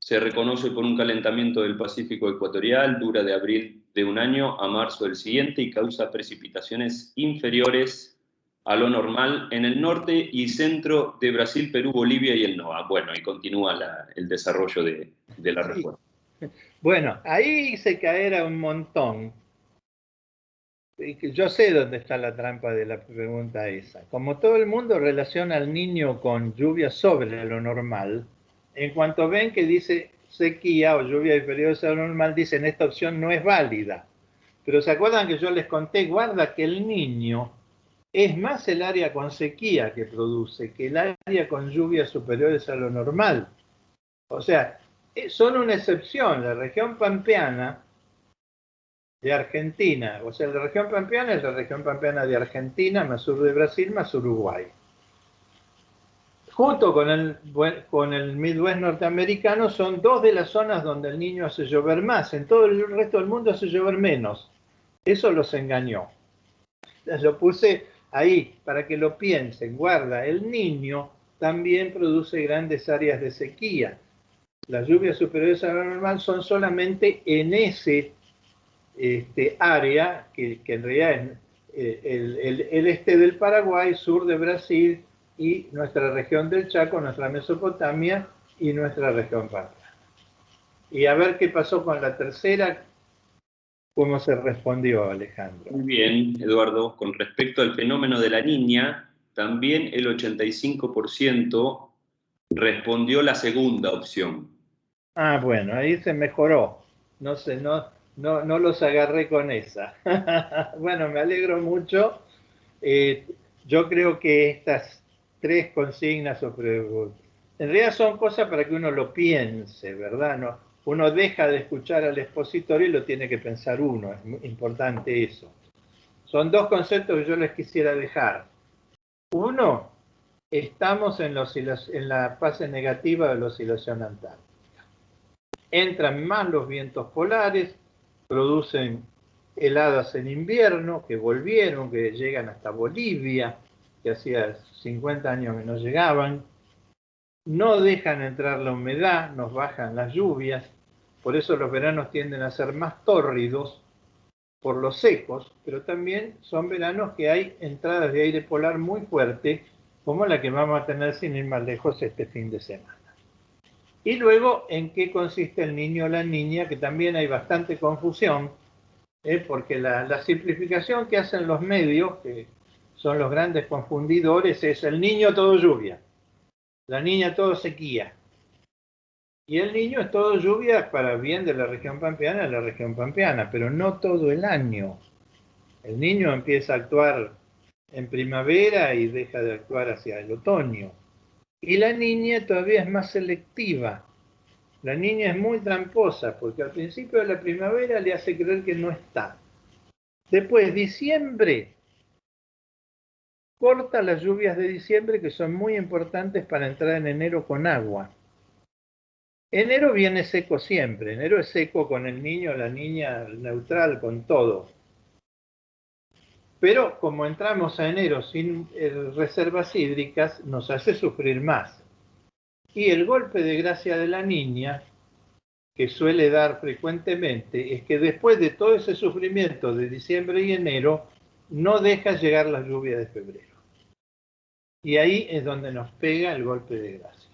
Se reconoce por un calentamiento del Pacífico ecuatorial, dura de abril de un año a marzo del siguiente y causa precipitaciones inferiores a lo normal en el norte y centro de Brasil, Perú, Bolivia y el NOA. Bueno, y continúa el desarrollo de la respuesta. Bueno, ahí hice caer a un montón. Yo sé dónde está la trampa de la pregunta esa. Como todo el mundo relaciona al niño con lluvia sobre lo normal, en cuanto ven que dice sequía o lluvia inferior a lo normal, dicen esta opción no es válida. Pero se acuerdan que yo les conté, guarda que el niño es más el área con sequía que produce que el área con lluvias superiores a lo normal. O sea, son una excepción. La región pampeana de Argentina, o sea, la región pampeana es la región pampeana de Argentina, más sur de Brasil, más Uruguay. Junto con el Midwest norteamericano son dos de las zonas donde el Niño hace llover más. En todo el resto del mundo hace llover menos. Eso los engañó. Lo puse ahí para que lo piensen. Guarda, el Niño también produce grandes áreas de sequía. Las lluvias superiores a lo normal son solamente en ese área, que en realidad es el este del Paraguay, sur de Brasil y nuestra región del Chaco, nuestra Mesopotamia y nuestra región pampeana. Y a ver qué pasó con la tercera, cómo se respondió, Alejandro. Muy bien, Eduardo. Con respecto al fenómeno de la niña, también el 85% respondió la segunda opción. Ah, bueno, ahí se mejoró. No sé, no los agarré con esa. Bueno, me alegro mucho. Yo creo que estas tres consignas en realidad son cosas para que uno lo piense, ¿verdad? No, uno deja de escuchar al expositor y lo tiene que pensar uno. Es muy importante eso. Son dos conceptos que yo les quisiera dejar. Uno, estamos en la fase negativa de la oscilación antártica. Entran más los vientos polares, producen heladas en invierno, que volvieron, que llegan hasta Bolivia, que hacía 50 años que no llegaban. No dejan entrar la humedad, nos bajan las lluvias, por eso los veranos tienden a ser más tórridos por los secos, pero también son veranos que hay entradas de aire polar muy fuerte, como la que vamos a tener sin ir más lejos este fin de semana. Y luego, ¿en qué consiste el niño o la niña? Que también hay bastante confusión, porque la simplificación que hacen los medios, que son los grandes confundidores, es el niño todo lluvia, la niña todo sequía. Y el niño es todo lluvia para bien de la región pampeana, pero no todo el año. El niño empieza a actuar en primavera y deja de actuar hacia el otoño. Y la niña todavía es más selectiva. La niña es muy tramposa porque al principio de la primavera le hace creer que no está. Después, diciembre, corta las lluvias de diciembre que son muy importantes para entrar en enero con agua. Enero viene seco siempre, enero es seco con el niño, la niña, neutral, con todo. Pero como entramos a enero sin reservas hídricas, nos hace sufrir más. Y el golpe de gracia de la niña, que suele dar frecuentemente, es que después de todo ese sufrimiento de diciembre y enero, no deja llegar la lluvia de febrero. Y ahí es donde nos pega el golpe de gracia.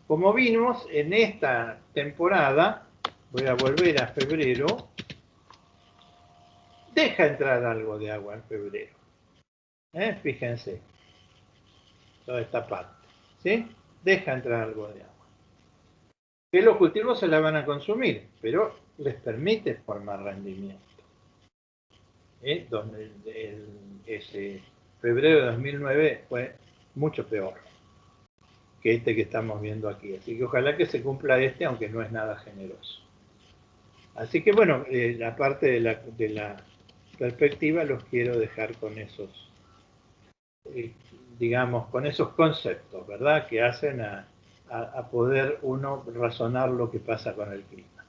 Como vimos en esta temporada, voy a volver a febrero, deja entrar algo de agua en febrero. Fíjense, toda esta parte, ¿sí? Deja entrar algo de agua. Que los cultivos se la van a consumir, pero les permite formar rendimiento. Ese febrero de 2009 fue mucho peor que este que estamos viendo aquí. Así que ojalá que se cumpla este, aunque no es nada generoso. Así que bueno, la parte de la perspectiva los quiero dejar con esos, digamos, con esos conceptos, ¿verdad? Que hacen a poder uno razonar lo que pasa con el clima.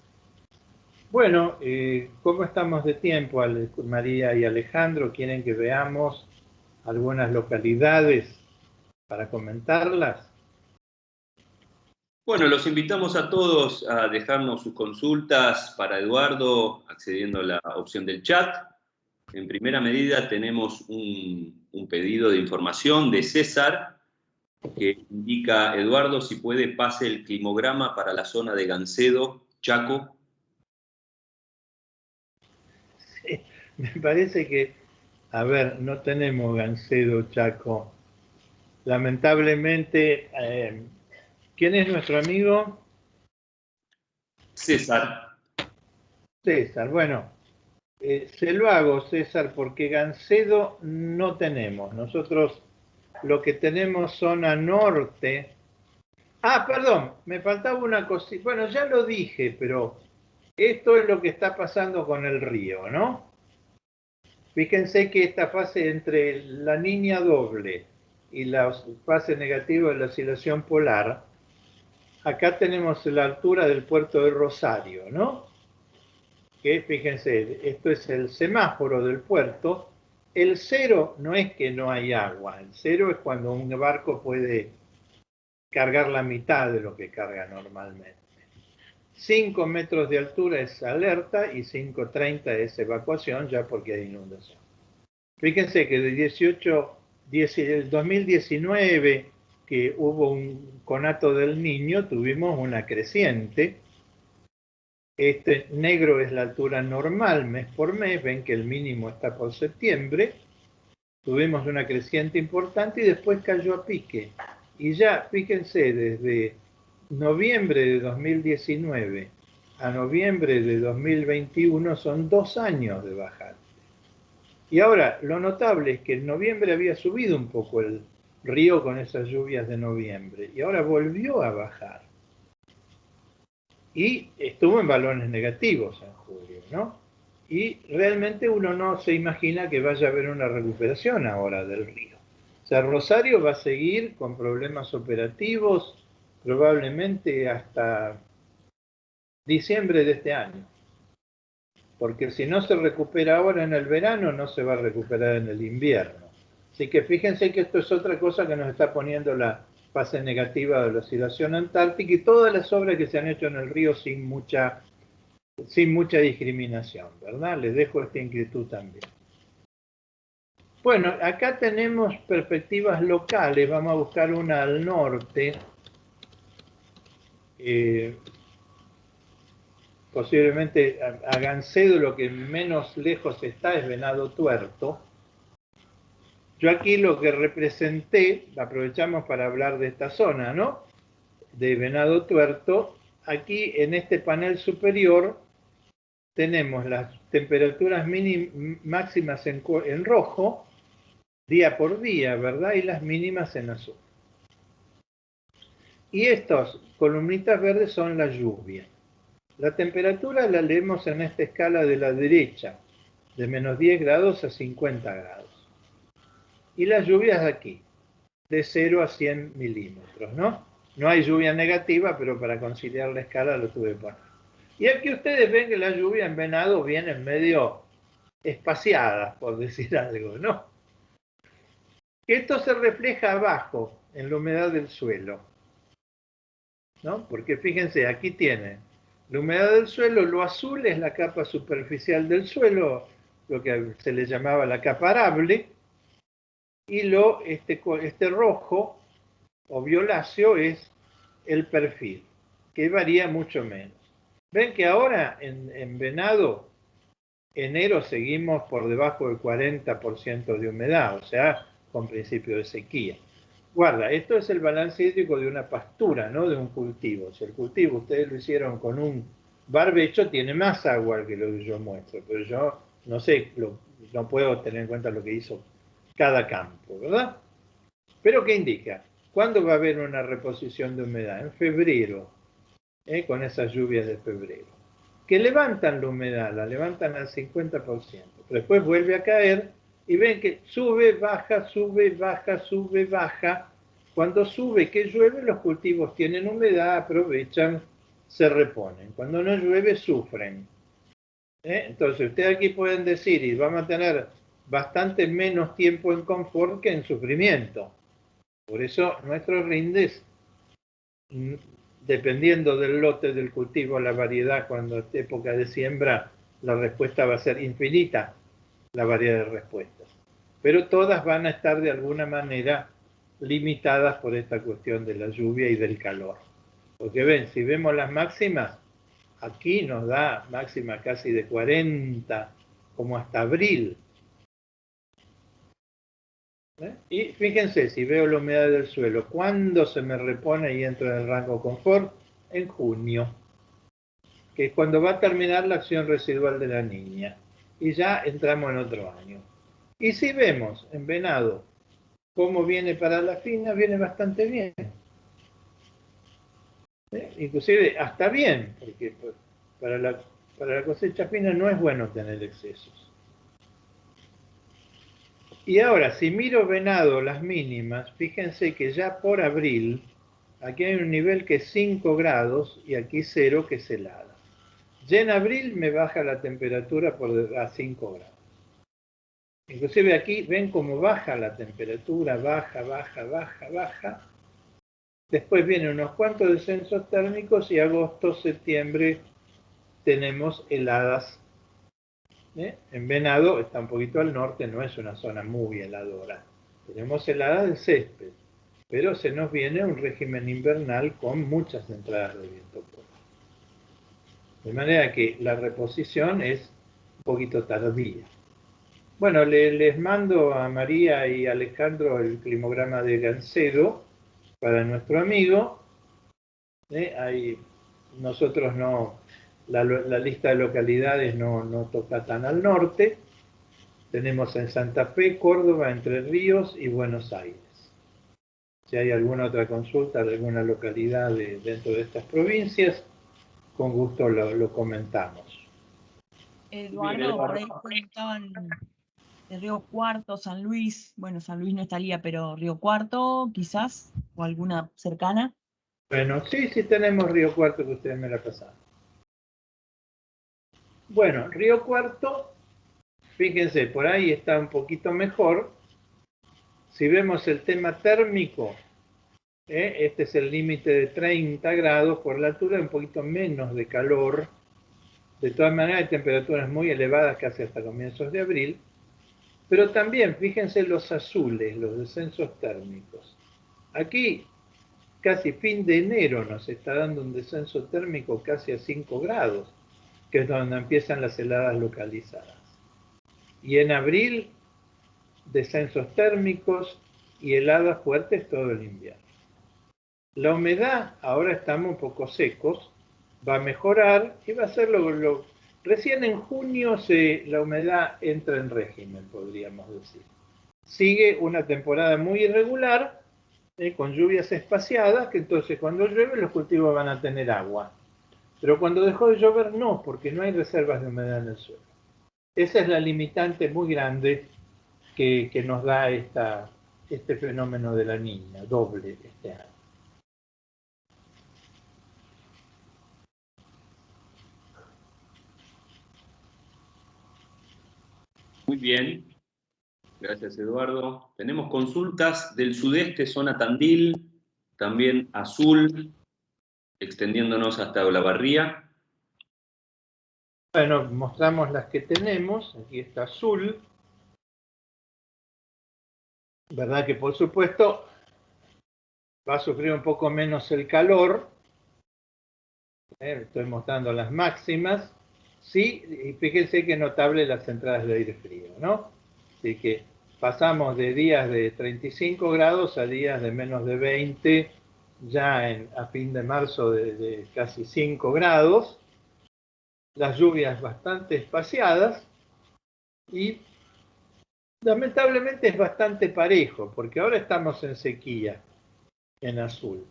Bueno, ¿cómo estamos de tiempo, María y Alejandro? ¿Quieren que veamos algunas localidades para comentarlas? Bueno, los invitamos a todos a dejarnos sus consultas para Eduardo accediendo a la opción del chat. En primera medida tenemos un pedido de información de César que indica, Eduardo, si puede pase el climograma para la zona de Gancedo, Chaco. Sí, me parece que, a ver, no tenemos Gancedo, Chaco. Lamentablemente, ¿quién es nuestro amigo? César. César. Bueno, Se lo hago, César, porque Gancedo no tenemos. Nosotros lo que tenemos zona norte. Ah, perdón, me faltaba una cosita. Bueno, ya lo dije, pero esto es lo que está pasando con el río, ¿no? Fíjense que esta fase entre la línea doble y la fase negativa de la oscilación polar, acá tenemos la altura del puerto de Rosario, ¿no? Que fíjense, esto es el semáforo del puerto. El cero no es que no hay agua, el cero es cuando un barco puede cargar la mitad de lo que carga normalmente. 5 metros de altura es alerta y 5,30 es evacuación, ya porque hay inundación. Fíjense que de 2019, que hubo un conato del Niño, tuvimos una creciente. Este negro es la altura normal mes por mes, ven que el mínimo está por septiembre. Tuvimos una creciente importante y después cayó a pique. Y ya, fíjense, desde noviembre de 2019 a noviembre de 2021 son 2 años de bajada. Y ahora, lo notable es que en noviembre había subido un poco el río con esas lluvias de noviembre y ahora volvió a bajar. Y estuvo en valores negativos en julio, ¿no? Y realmente uno no se imagina que vaya a haber una recuperación ahora del río. O sea, Rosario va a seguir con problemas operativos probablemente hasta diciembre de este año. Porque si no se recupera ahora en el verano, no se va a recuperar en el invierno. Así que fíjense que esto es otra cosa que nos está poniendo la fase negativa de la oscilación antártica y todas las obras que se han hecho en el río sin mucha discriminación, ¿verdad? Les dejo esta inquietud también. Bueno, acá tenemos perspectivas locales, vamos a buscar una al norte. Posiblemente a Gancedo lo que menos lejos está es Venado Tuerto. Yo aquí lo que representé, aprovechamos para hablar de esta zona, ¿no? De Venado Tuerto. Aquí en este panel superior tenemos las temperaturas máximas en rojo, día por día, ¿verdad? Y las mínimas en azul. Y estas columnitas verdes son la lluvia. La temperatura la leemos en esta escala de la derecha, de menos 10 grados a 50 grados. Y las lluvias aquí, de 0 a 100 milímetros, ¿no? No hay lluvia negativa, pero para conciliar la escala lo tuve que poner. Y aquí ustedes ven que la lluvia en Venado viene medio espaciada, por decir algo, ¿no? Esto se refleja abajo, en la humedad del suelo, ¿no? Porque fíjense, aquí tienen la humedad del suelo, lo azul es la capa superficial del suelo, lo que se le llamaba la capa arable, y este rojo o violáceo es el perfil, que varía mucho menos. Ven que ahora en Venado, enero seguimos por debajo del 40% de humedad, o sea, con principio de sequía. Guarda, esto es el balance hídrico de una pastura, no de un cultivo. Si el cultivo ustedes lo hicieron con un barbecho, tiene más agua que lo que yo muestro, pero yo no sé, no puedo tener en cuenta lo que hizo cada campo, ¿verdad? Pero ¿qué indica? ¿Cuándo va a haber una reposición de humedad? En febrero, con esas lluvias de febrero, que levantan la humedad, la levantan al 50%, pero después vuelve a caer y ven que sube, baja, sube, baja, sube, baja. Cuando sube, que llueve, los cultivos tienen humedad, aprovechan, se reponen. Cuando no llueve, sufren. Entonces, ustedes aquí pueden decir, y vamos a tener bastante menos tiempo en confort que en sufrimiento. Por eso nuestros rindes, dependiendo del lote del cultivo, la variedad, cuando es época de siembra, la respuesta va a ser infinita, la variedad de respuestas. Pero todas van a estar de alguna manera limitadas por esta cuestión de la lluvia y del calor. Porque ven, si vemos las máximas, aquí nos da máxima casi de 40, como hasta abril. Y fíjense, si veo la humedad del suelo, ¿cuándo se me repone y entro en el rango confort? En junio, que es cuando va a terminar la acción residual de la niña. y ya entramos en otro año. Y si vemos en Venado cómo viene para la fina, viene bastante bien. Inclusive hasta bien, porque para la cosecha fina no es bueno tener excesos. Y ahora, si miro Venado las mínimas, fíjense que ya por abril, aquí hay un nivel que es 5 grados y aquí 0 que es helada. Ya en abril me baja la temperatura a 5 grados. Inclusive aquí ven cómo baja la temperatura, baja, baja, baja, baja. Después vienen unos cuantos descensos térmicos y agosto, septiembre tenemos heladas. En Venado está un poquito al norte, no es una zona muy heladora. Tenemos heladas de césped, pero se nos viene un régimen invernal con muchas entradas de viento polar. De manera que la reposición es un poquito tardía. Bueno, les mando a María y Alejandro el climograma de Gancedo para nuestro amigo. Ahí nosotros no, la lista de localidades no toca tan al norte. Tenemos en Santa Fe, Córdoba, Entre Ríos y Buenos Aires. Si hay alguna otra consulta de alguna localidad dentro de estas provincias, con gusto lo comentamos. Eduardo, por ahí preguntaban de Río Cuarto, San Luis. Bueno, San Luis no estaría, pero Río Cuarto, quizás, o alguna cercana. Bueno, sí tenemos Río Cuarto, que ustedes me la pasaron. Bueno, Río Cuarto, fíjense, por ahí está un poquito mejor. Si vemos el tema térmico, este es el límite de 30 grados por la altura, un poquito menos de calor. De todas maneras, hay temperaturas muy elevadas casi hasta comienzos de abril. Pero también, fíjense los azules, los descensos térmicos. Aquí, casi fin de enero, nos está dando un descenso térmico casi a 5 grados, que es donde empiezan las heladas localizadas. Y en abril, descensos térmicos y heladas fuertes todo el invierno. La humedad, ahora estamos un poco secos, va a mejorar y va a ser recién en junio la humedad entra en régimen, podríamos decir. Sigue una temporada muy irregular, con lluvias espaciadas, que entonces cuando llueve los cultivos van a tener agua. Pero cuando dejó de llover no, porque no hay reservas de humedad en el suelo. Esa es la limitante muy grande que nos da este fenómeno de la niña, doble este año. Muy bien, gracias Eduardo. Tenemos consultas del sudeste, zona Tandil, también azul, extendiéndonos hasta Olavarría. Bueno, mostramos las que tenemos. Aquí está azul. ¿Verdad que por supuesto va a sufrir un poco menos el calor? Estoy mostrando las máximas. Sí, y fíjense que notable las entradas de aire frío, ¿no? Así que pasamos de días de 35 grados a días de menos de 20, ya a fin de marzo de casi 5 grados. Las lluvias bastante espaciadas y lamentablemente es bastante parejo, porque ahora estamos en sequía, en azul.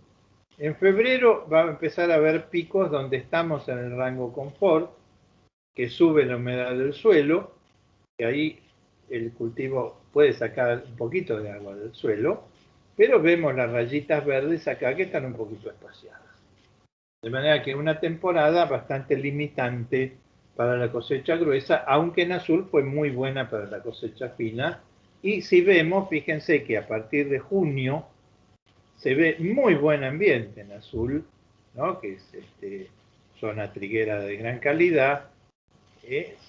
En febrero va a empezar a haber picos donde estamos en el rango confort, que sube la humedad del suelo, que ahí el cultivo puede sacar un poquito de agua del suelo, pero vemos las rayitas verdes acá que están un poquito espaciadas. De manera que una temporada bastante limitante para la cosecha gruesa, aunque en azul fue muy buena para la cosecha fina. Y si vemos, fíjense que a partir de junio se ve muy buen ambiente en azul, ¿no? Que es zona triguera de gran calidad.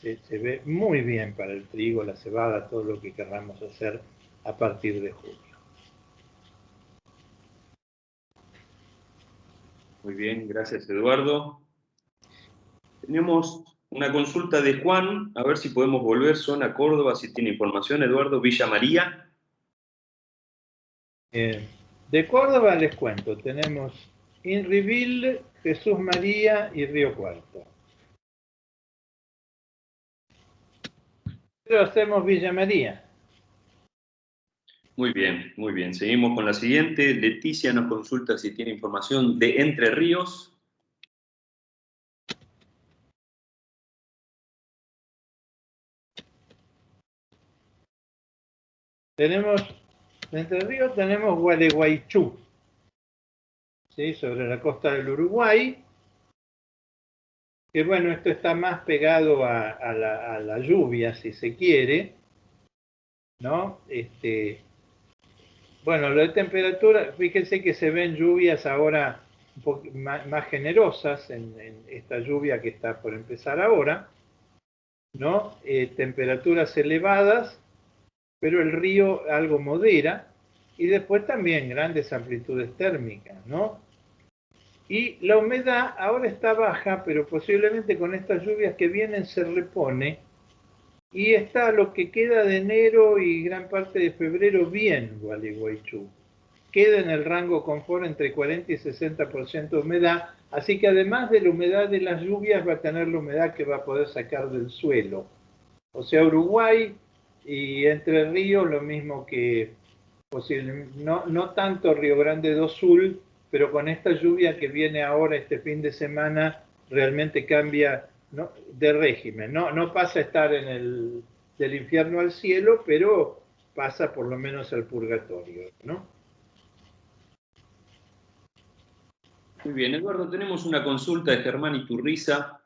Se ve muy bien para el trigo, la cebada, todo lo que querramos hacer a partir de junio. Muy bien, gracias Eduardo. Tenemos una consulta de Juan, a ver si podemos volver zona Córdoba, si tiene información. Eduardo, Villa María. De Córdoba les cuento, tenemos Inrivil, Jesús María y Río Cuarto. Pero hacemos Villa María. Muy bien, muy bien. Seguimos con la siguiente. Leticia nos consulta si tiene información de Entre Ríos. Tenemos, de Entre Ríos tenemos Gualeguaychú, ¿sí? Sobre la costa del Uruguay, que bueno, esto está más pegado a la lluvia, si se quiere, ¿no? Bueno, lo de temperatura, fíjense que se ven lluvias ahora un poco más generosas en esta lluvia que está por empezar ahora, ¿no? Temperaturas elevadas, pero el río algo modera, y después también grandes amplitudes térmicas, ¿no? Y la humedad ahora está baja, pero posiblemente con estas lluvias que vienen se repone, y está lo que queda de enero y gran parte de febrero bien Gualeguaychú. Queda en el rango confort entre 40 y 60% de humedad, así que además de la humedad de las lluvias va a tener la humedad que va a poder sacar del suelo. O sea, Uruguay y Entre Ríos lo mismo que no tanto Río Grande do Sul, pero con esta lluvia que viene ahora este fin de semana realmente cambia, ¿no?, de régimen. No pasa a estar del infierno al cielo, pero pasa por lo menos al purgatorio, ¿no? Muy bien, Eduardo, tenemos una consulta de Germán Iturriza,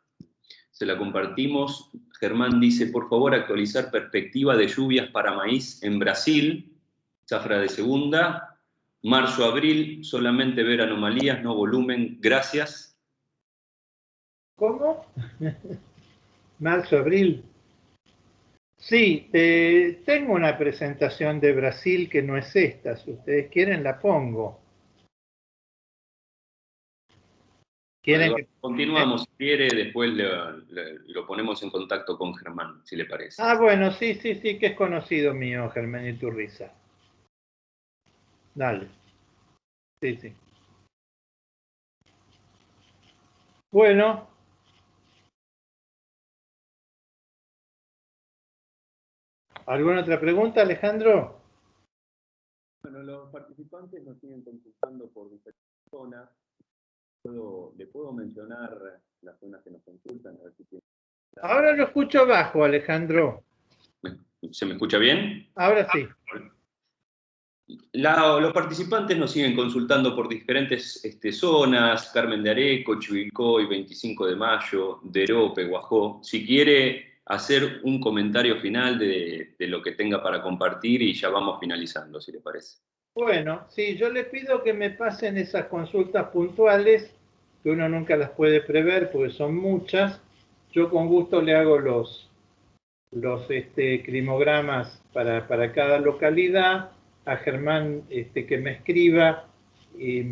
se la compartimos. Germán dice, por favor, actualizar perspectiva de lluvias para maíz en Brasil, zafra de segunda, marzo-abril, solamente ver anomalías, no volumen, gracias. ¿Cómo? Marzo, abril. Sí, tengo una presentación de Brasil que no es esta, si ustedes quieren la pongo. Bueno, continuamos, si quiere, después lo ponemos en contacto con Germán, si le parece. Ah, bueno, sí, que es conocido mío, Germán Iturriza. Dale. Sí. Bueno. ¿Alguna otra pregunta, Alejandro? Bueno, los participantes nos siguen consultando por diferentes zonas. ¿Le puedo mencionar las zonas que nos consultan? A ver si Ahora lo escucho bajo, Alejandro. ¿Se me escucha bien? Ahora sí. Los participantes nos siguen consultando por diferentes zonas: Carmen de Areco, Chivilcoy, 25 de Mayo, Derope, Guajó. Si quiere hacer un comentario final de lo que tenga para compartir y ya vamos finalizando, si le parece. Bueno, sí, yo le pido que me pasen esas consultas puntuales, que uno nunca las puede prever porque son muchas. Yo con gusto le hago los crimogramas para cada localidad. A Germán que me escriba y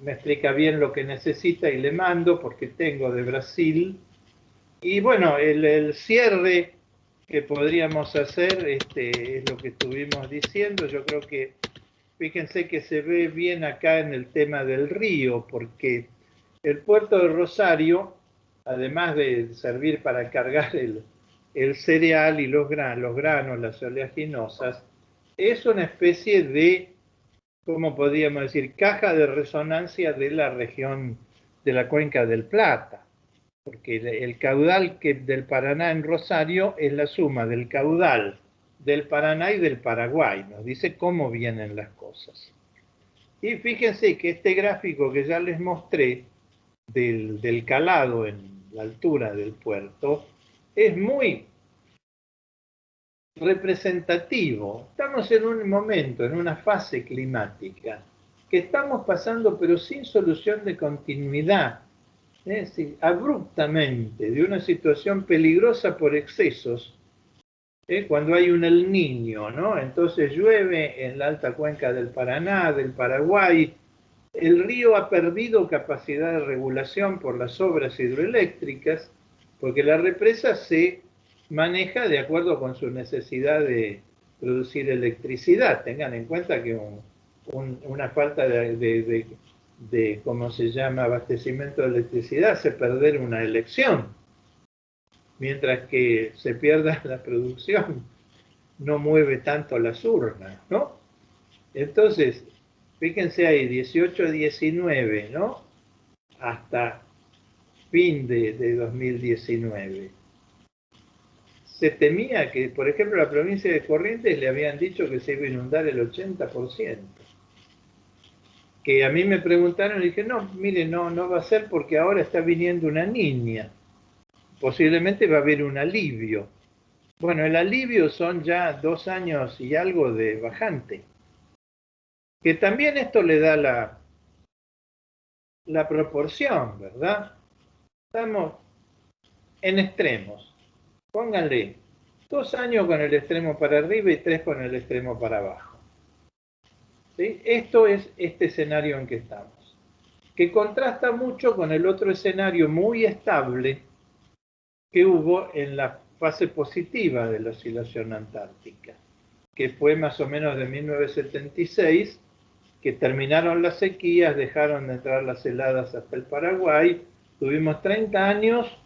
me explica bien lo que necesita y le mando, porque tengo de Brasil. Y bueno, el cierre que podríamos hacer es lo que estuvimos diciendo. Yo creo que, fíjense que se ve bien acá en el tema del río, porque el puerto de Rosario, además de servir para cargar el cereal y los granos, las oleaginosas, es una especie de, ¿cómo podríamos decir?, caja de resonancia de la región de la Cuenca del Plata, porque el caudal del Paraná en Rosario es la suma del caudal del Paraná y del Paraguay, nos dice cómo vienen las cosas. Y fíjense que este gráfico que ya les mostré del calado en la altura del puerto es muy representativo. Estamos en un momento, en una fase climática que estamos pasando pero sin solución de continuidad. Es decir, abruptamente, de una situación peligrosa por excesos, cuando hay un El Niño, ¿no? Entonces llueve en la alta cuenca del Paraná, del Paraguay, el río ha perdido capacidad de regulación por las obras hidroeléctricas, porque la represa se maneja de acuerdo con su necesidad de producir electricidad. Tengan en cuenta que una falta ¿cómo se llama?, abastecimiento de electricidad hace perder una elección. mientras que se pierda la producción, no mueve tanto las urnas, ¿no? Entonces, fíjense ahí, 18-19, ¿no? Hasta fin de 2019. Se temía que, por ejemplo, la provincia de Corrientes le habían dicho que se iba a inundar el 80%. Que a mí me preguntaron y dije, no, mire, no va a ser porque ahora está viniendo una niña. Posiblemente va a haber un alivio. Bueno, el alivio son ya 2 años y algo de bajante. Que también esto le da la proporción, ¿verdad? Estamos en extremos. Pónganle 2 años con el extremo para arriba y 3 con el extremo para abajo. ¿Sí? Esto es este escenario en que estamos, que contrasta mucho con el otro escenario muy estable que hubo en la fase positiva de la oscilación antártica, que fue más o menos de 1976, que terminaron las sequías, dejaron de entrar las heladas hasta el Paraguay, tuvimos 30 años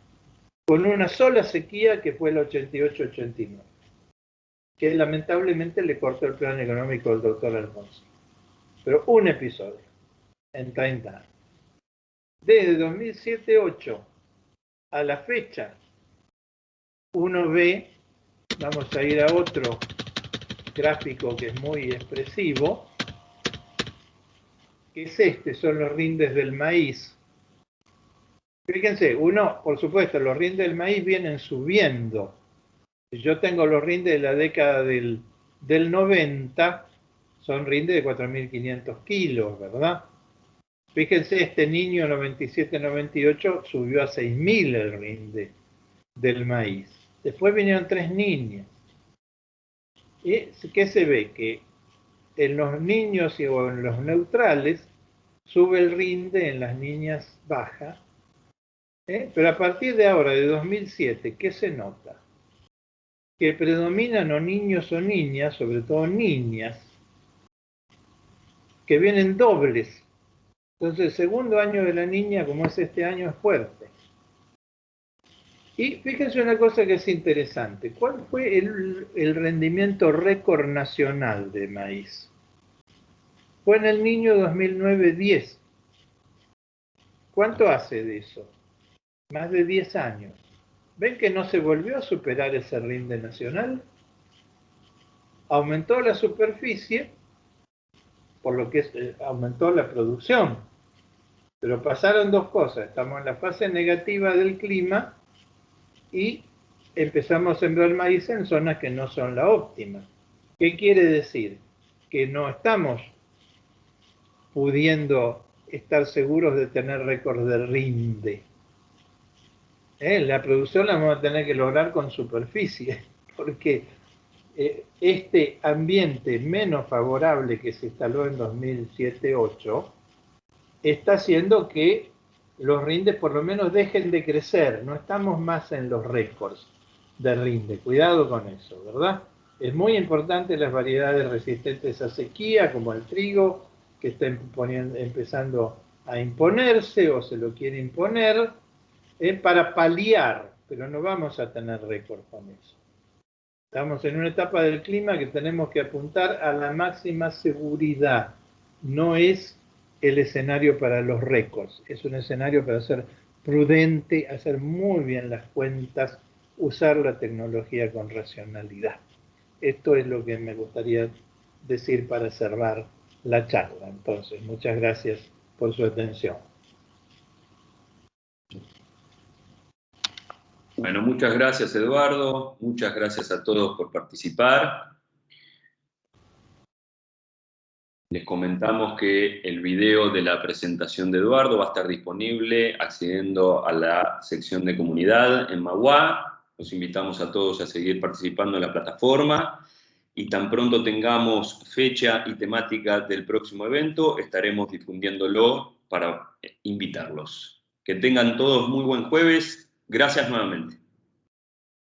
con una sola sequía que fue el 88-89, que lamentablemente le cortó el plan económico al doctor Alfonso. Pero un episodio en 30 años. Desde 2007-8 a la fecha, uno ve, vamos a ir a otro gráfico que es muy expresivo, que es este, son los rindes del maíz. Fíjense, uno, por supuesto, los rindes del maíz vienen subiendo. Yo tengo los rindes de la década del 90, son rindes de 4.500 kilos, ¿verdad? Fíjense, este niño 97-98 subió a 6.000 el rinde del maíz. Después vinieron 3 niñas. ¿Y qué se ve? Que en los niños o en los neutrales sube el rinde, en las niñas baja. Pero a partir de ahora, de 2007, ¿qué se nota? Que predominan o niños o niñas, sobre todo niñas, que vienen dobles. Entonces, el segundo año de la niña, como es este año, es fuerte. Y fíjense una cosa que es interesante. ¿Cuál fue el rendimiento récord nacional de maíz? Fue en el niño 2009-10. ¿Cuánto hace de eso? Más de 10 años. ¿Ven que no se volvió a superar ese rinde nacional? Aumentó la superficie, por lo que aumentó la producción. Pero pasaron dos cosas. Estamos en la fase negativa del clima y empezamos a sembrar maíz en zonas que no son la óptima. ¿Qué quiere decir? Que no estamos pudiendo estar seguros de tener récord de rinde. La producción la vamos a tener que lograr con superficie, porque este ambiente menos favorable que se instaló en 2007-2008 está haciendo que los rindes por lo menos dejen de crecer. No estamos más en los récords de rinde. Cuidado con eso, ¿verdad? Es muy importante las variedades resistentes a sequía, como el trigo, que está empezando a imponerse o se lo quiere imponer, para paliar, pero no vamos a tener récord con eso. Estamos en una etapa del clima que tenemos que apuntar a la máxima seguridad. No es el escenario para los récords, es un escenario para ser prudente, hacer muy bien las cuentas, usar la tecnología con racionalidad. Esto es lo que me gustaría decir para cerrar la charla. Entonces, muchas gracias por su atención. Bueno, muchas gracias, Eduardo. Muchas gracias a todos por participar. Les comentamos que el video de la presentación de Eduardo va a estar disponible accediendo a la sección de comunidad en Magua. Los invitamos a todos a seguir participando en la plataforma y tan pronto tengamos fecha y temática del próximo evento, estaremos difundiéndolo para invitarlos. Que tengan todos muy buen jueves. Gracias nuevamente.